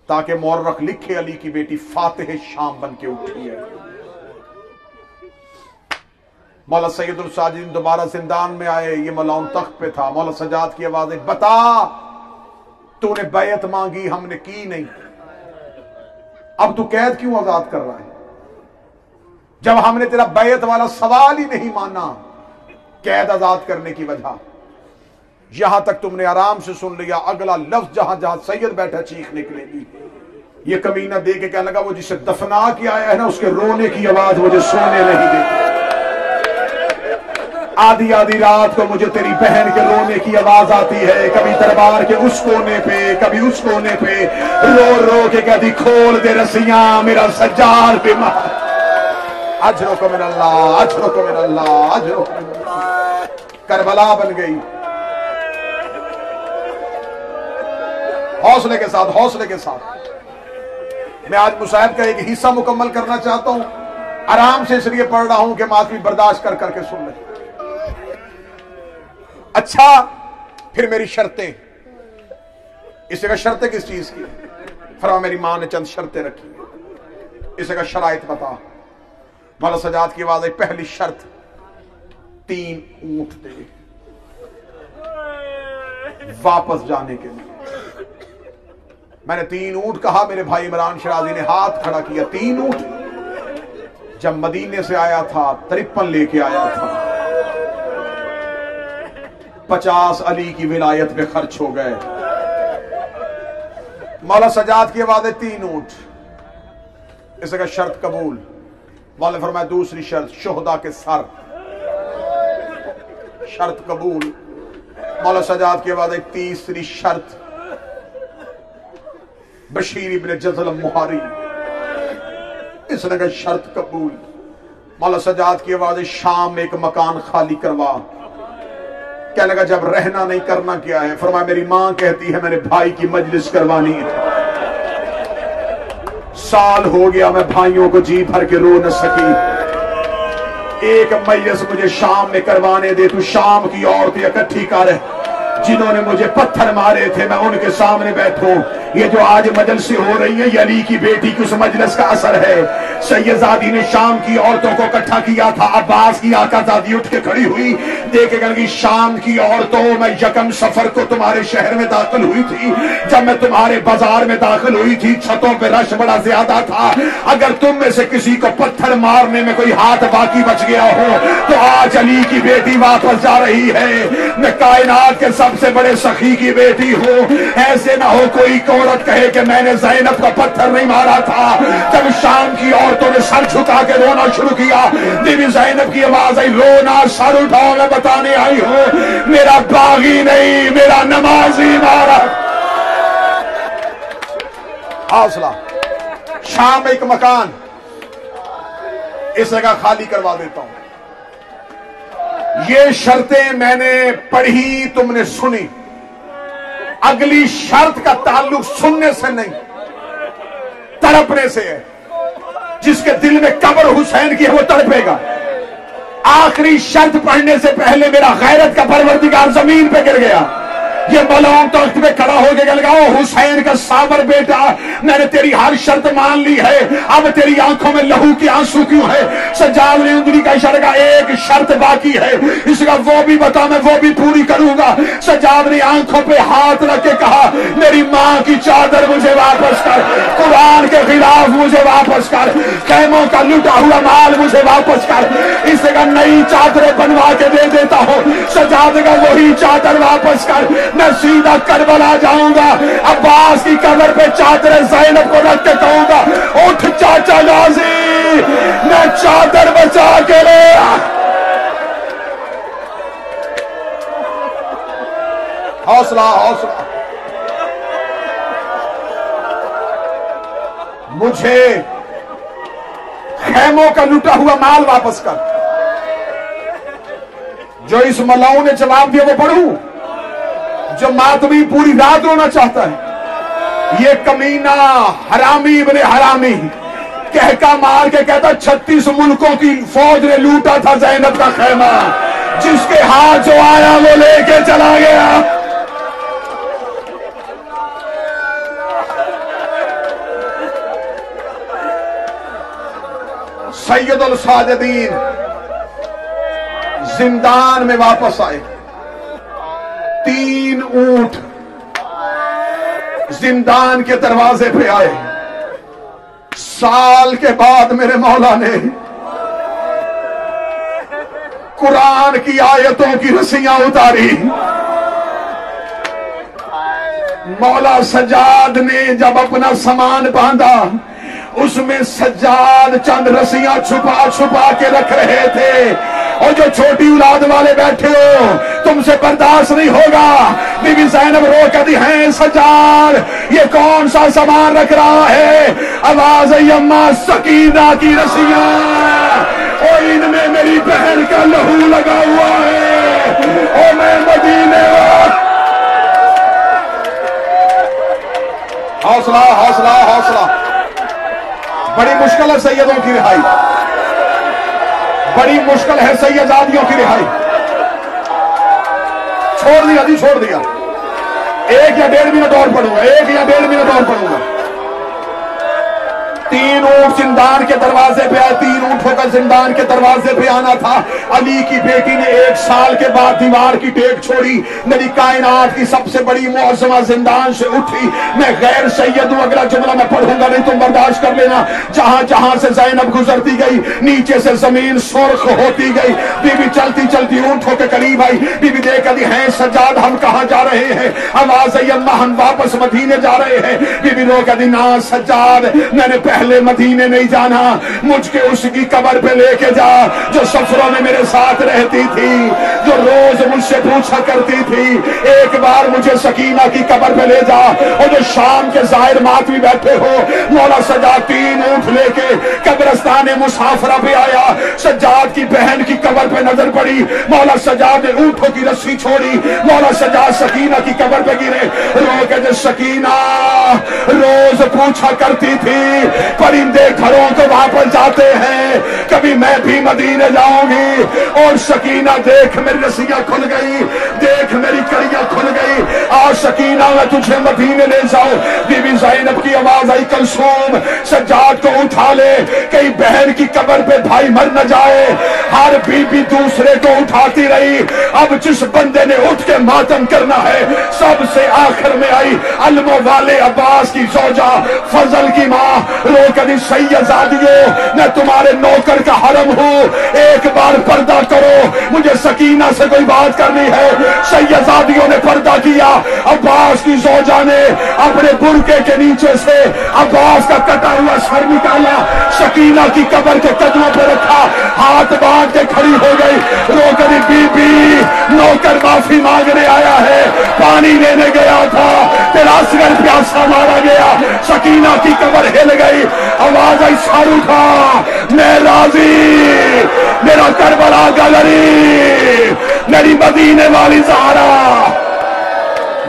تاکہ مورخ لکھے علی کی بیٹی فاتح شام بن کے اٹھی ہے. مولا سید الساجدین دوبارہ زندان میں آئے، یہ ملعون تخت پہ تھا. مولا سجاد کی آواز ہے بتا تو نے بیعت مانگی ہم نے کی نہیں، اب تو قید کیوں آزاد کر رہا ہے؟ جب ہم نے تیرا بیعت والا سوال ہی نہیں مانا. قید آزاد کرنے کی وجہ یہاں تک تم نے آرام سے سن لیا، اگلا لفظ جہاں جہاں سید بیٹھا چیخ نکلے گی. یہ کمینہ دے کے کہنے لگا وہ جسے دفنا کے آیا ہے نا اس کے رونے کی آواز مجھے سونے نہیں دیتی. آدھی آدھی رات کو مجھے تیری بہن کے رونے کی آواز آتی ہے، کبھی دربار کے اس کونے پہ کبھی اس کونے پہ، رو رو کے کہتی کھول دے رسیاں میرا سجاد بیمار. اجرک من اللہ، اجرک من اللہ، اجرک من اللہ. کربلا بن گئی. حوصلے کے ساتھ، حوصلے کے ساتھ میں آج مصاحب کا ایک حصہ مکمل کرنا چاہتا ہوں. آرام سے اس لیے پڑھ رہا ہوں کہ ماتمی برداشت کر کر کے سن لیں. اچھا پھر میری شرطیں. اسے کا شرطیں کس چیز کی؟ فرمایا میری ماں نے چند شرطیں رکھی. اسے کا شرائط بتا. مولا سجاد کی آواز ہے پہلی شرط 3 اونٹ دے واپس جانے کے لیے. میں نے 3 اونٹ کہا، میرے بھائی عمران شرازی نے ہاتھ کھڑا کیا. 3 اونٹ؟ جب مدینے سے آیا تھا 53 لے کے آیا تھا، 50 علی کی ولایت میں خرچ ہو گئے. مولا سجاد کی آواز ہے 3 اونٹ. اسے کا شرط قبول. مولا فرمایا دوسری شرط شہداء کے سر. شرط قبول. مولا سجاد کی آواز ہے تیسری شرط بشیر ابن جزلم محاری. اس نے کہا شرط قبول. مولا سجاد کی آواز ہے شام میں ایک مکان خالی کروا. کہنے لگا جب رہنا نہیں کرنا کیا ہے؟ فرمایا میری ماں کہتی ہے میں نے بھائی کی مجلس کروانی ہے. سال ہو گیا میں بھائیوں کو جی بھر کے رو نہ سکی. ایک مجلس مجھے شام میں کروانے دے. تو شام کی عورتیں اکٹھی کر، جنہوں نے مجھے پتھر مارے تھے میں ان کے سامنے بیٹھوں. یہ جو آج مجلسیں ہو رہی ہیں یہ علی کی بیٹی کی اس مجلس کا اثر ہے. سیدزادی نے شام کی عورتوں کو اکٹھا کیا تھا. عباس کی آقا زادی اٹھ کے کھڑی ہوئی، دیکھے گی شام کی عورتوں میں یکم سفر کو تمہارے شہر میں داخل ہوئی تھی. جب میں تمہارے بازار میں داخل ہوئی تھی چھتوں پہ رش بڑا زیادہ تھا. اگر تم میں سے کسی کو پتھر مارنے میں کوئی ہاتھ باقی بچ گیا ہو تو آج علی کی بیٹی واپس جا رہی ہے. میں کائنات کے سب سے بڑے سخی کی بیٹی ہوں. ایسے نہ ہو کوئی عورت کہے کہ میں نے زینب کا پتھر نہیں مارا تھا. جب شام کی عورتوں نے سر جھکا کے رونا شروع کیا، بی بی زینب کی آواز آئی رونا سر اٹھاؤ میں بتانے آئی ہوں میرا باغی نہیں میرا نمازی مارا. حوصلہ. شام میں ایک مکان اس جگہ خالی کروا دیتا ہوں. یہ شرطیں میں نے پڑھی تم نے سنی. اگلی شرط کا تعلق سننے سے نہیں تڑپنے سے ہے. جس کے دل میں قبر حسین کی ہے وہ تڑپے گا. آخری شرط پڑھنے سے پہلے میرا غیرت کا پروردگار زمین پہ گر گیا. یہ ملعون تخت پہ کھڑا ہو کے گل گاؤ حسین کا سابر بیٹا میں نے تیری ہر شرط مان لی ہے، اب تیری آنکھوں میں لہو کی آنسو کیوں ہے؟ سجاد نے انگلی کا اشارہ کہا ایک شرط باقی ہے، اس کا وہ بھی بتا، میں وہ بھی پوری کروں گا۔ سجاد نے آنکھوں پہ ہاتھ رکھ کے کہا میری ماں کی چادر مجھے واپس کر، قرآن کے خلاف مجھے واپس کر، خیموں کا لوٹا ہوا مال مجھے واپس کر، اس کا نئی چادریں بنوا کے دے دیتا ہوں۔ سجاد کا وہی چادر واپس کر، میں سیدھا کربلا جاؤں گا، عباس کی قبر پہ چادر زینب کو رکھ کے کہوں گا اٹھ چاچا غازی، میں چادر بچا کے لے۔ حوصلہ حوصلہ، مجھے خیموں کا لوٹا ہوا مال واپس کر۔ جو اس ملاؤں نے جواب دیا وہ پڑھوں، جو ماتمی پوری رات رونا چاہتا ہے، یہ کمینہ حرامی ابن حرامی کہکا مار کے کہتا 36 ملکوں کی فوج نے لوٹا تھا زینب کا خیمہ، جس کے ہاتھ جو آیا وہ لے کے چلا گیا۔ سید الساجدین زندان میں واپس آئے، 3 اونٹ زندان کے دروازے پہ آئے۔ سال کے بعد میرے مولا نے قرآن کی آیتوں کی رسیاں اتاری۔ مولا سجاد نے جب اپنا سامان باندھا، اس میں سجاد چند رسیاں چھپا چھپا کے رکھ رہے تھے، اور جو چھوٹی اولاد والے بیٹھے ہو تم سے برداشت نہیں ہوگا۔ بی بی زینب رو کہتی ہیں سجاد یہ کون سا سامان رکھ رہا ہے؟ آواز اماں سکینہ کی رسیاں، اور ان میں میری بہن کا لہو لگا ہوا ہے، اور میں مدینے۔ حوصلہ حوصلہ حوصلہ، بڑی مشکل ہے سیدوں کی رہائی، بڑی مشکل ہے سیدزادیوں کی رہائی۔ چھوڑ دیا جی، چھوڑ دیا۔ 1 یا 1.5 منٹ اور پڑھوں گا، 1 یا 1.5 منٹ اور پڑھوں گا۔ 3 اونٹ زندان کے دروازے پہ آئے، 3 اونٹ ہو کر زندان کے دروازے پہ آنا تھا۔ علی کی بیٹی نے 1 سال کے بعد دیوار کی ٹیک چھوڑی، میری کائنات کی سب سے بڑی معظمہ زندان سے اٹھی۔ میں غیر سید ہوں، اگلا جملہ میں پڑھوں گا نہیں، تم برداشت کر لینا۔ جہاں جہاں سے زینب گزرتی گئی نیچے سے زمین سرخ ہوتی گئی۔ بی بی چلتی چلتی اونٹ ہو کے قریب آئی، بی بی دیکھ دی ہیں سجاد ہم کہاں جا رہے ہیں؟ آواز اماں ہم واپس مدینے جا رہے ہیں۔ بی بی رو کہتی نا سجاد میں نے پہلے مدینے نہیں جانا، مجھ کے اس کی قبر پہ لے کے جا جو سفروں میں میرے ساتھ رہتی تھی، جو روز مجھ سے پوچھا کرتی تھی۔ ایک بار مجھے سکینہ کی قبر پہ لے جا، اور جو شام کے ظاہر ماتمی بیٹھے ہو۔ مولا سجاد 3 اونٹ لے کے قبرستان مسافرہ پہ آیا، سجاد کی بہن کی قبر پہ نظر پڑی، مولا سجاد نے اونٹوں کی رسی چھوڑی، مولا سجاد سکینہ کی قبر پہ گرے، رو کے جو سکینہ روز پوچھا کرتی تھی پرندے گھروں کو واپس جاتے ہیں، کبھی میں بھی مدینے جاؤں گی۔ اور سکینہ دیکھ میری رسیاں کھل گئی، دیکھ میری کڑیاں کھل گئی، آج سکینہ میں تجھے مدینے لے جاؤں۔ بی بی زینب کی آواز آئی کلثوم سجاد کو اٹھا لے، کئی بہن کی قبر پہ بھائی مر نہ جائے۔ ہر بی بی دوسرے کو اٹھاتی رہی، اب جس بندے نے اٹھ کے ماتم کرنا ہے سب سے آخر میں آئی علموں والے عباس کی زوجہ فضل کی ماں، رو کبھی سیدزادیوں میں تمہارے نوکر کا حرم ہوں، ایک بار پردہ کرو، مجھے سکینہ سے کوئی بات کرنی ہے۔ سیدزادیوں نے پردہ کیا، عباس کی زوجہ نے اپنے برقعے کے نیچے سے عباس کا کٹا ہوا سر نکالا، سکینہ کی قبر کے قدموں پہ رکھا، ہاتھ باندھ کے کھڑی ہو گئی، رو کبھی بی بی نوکر معافی مانگنے آیا ہے، پانی لینے گیا تھا، تیرا اصغر پیاسا مارا گیا۔ سکینہ کی قبر ہل گئی، آواز آئی سر اٹھا میں راضی، میرا کربلا کا غریب، میری مدینے والی زہرا،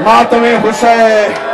ماتم حسین۔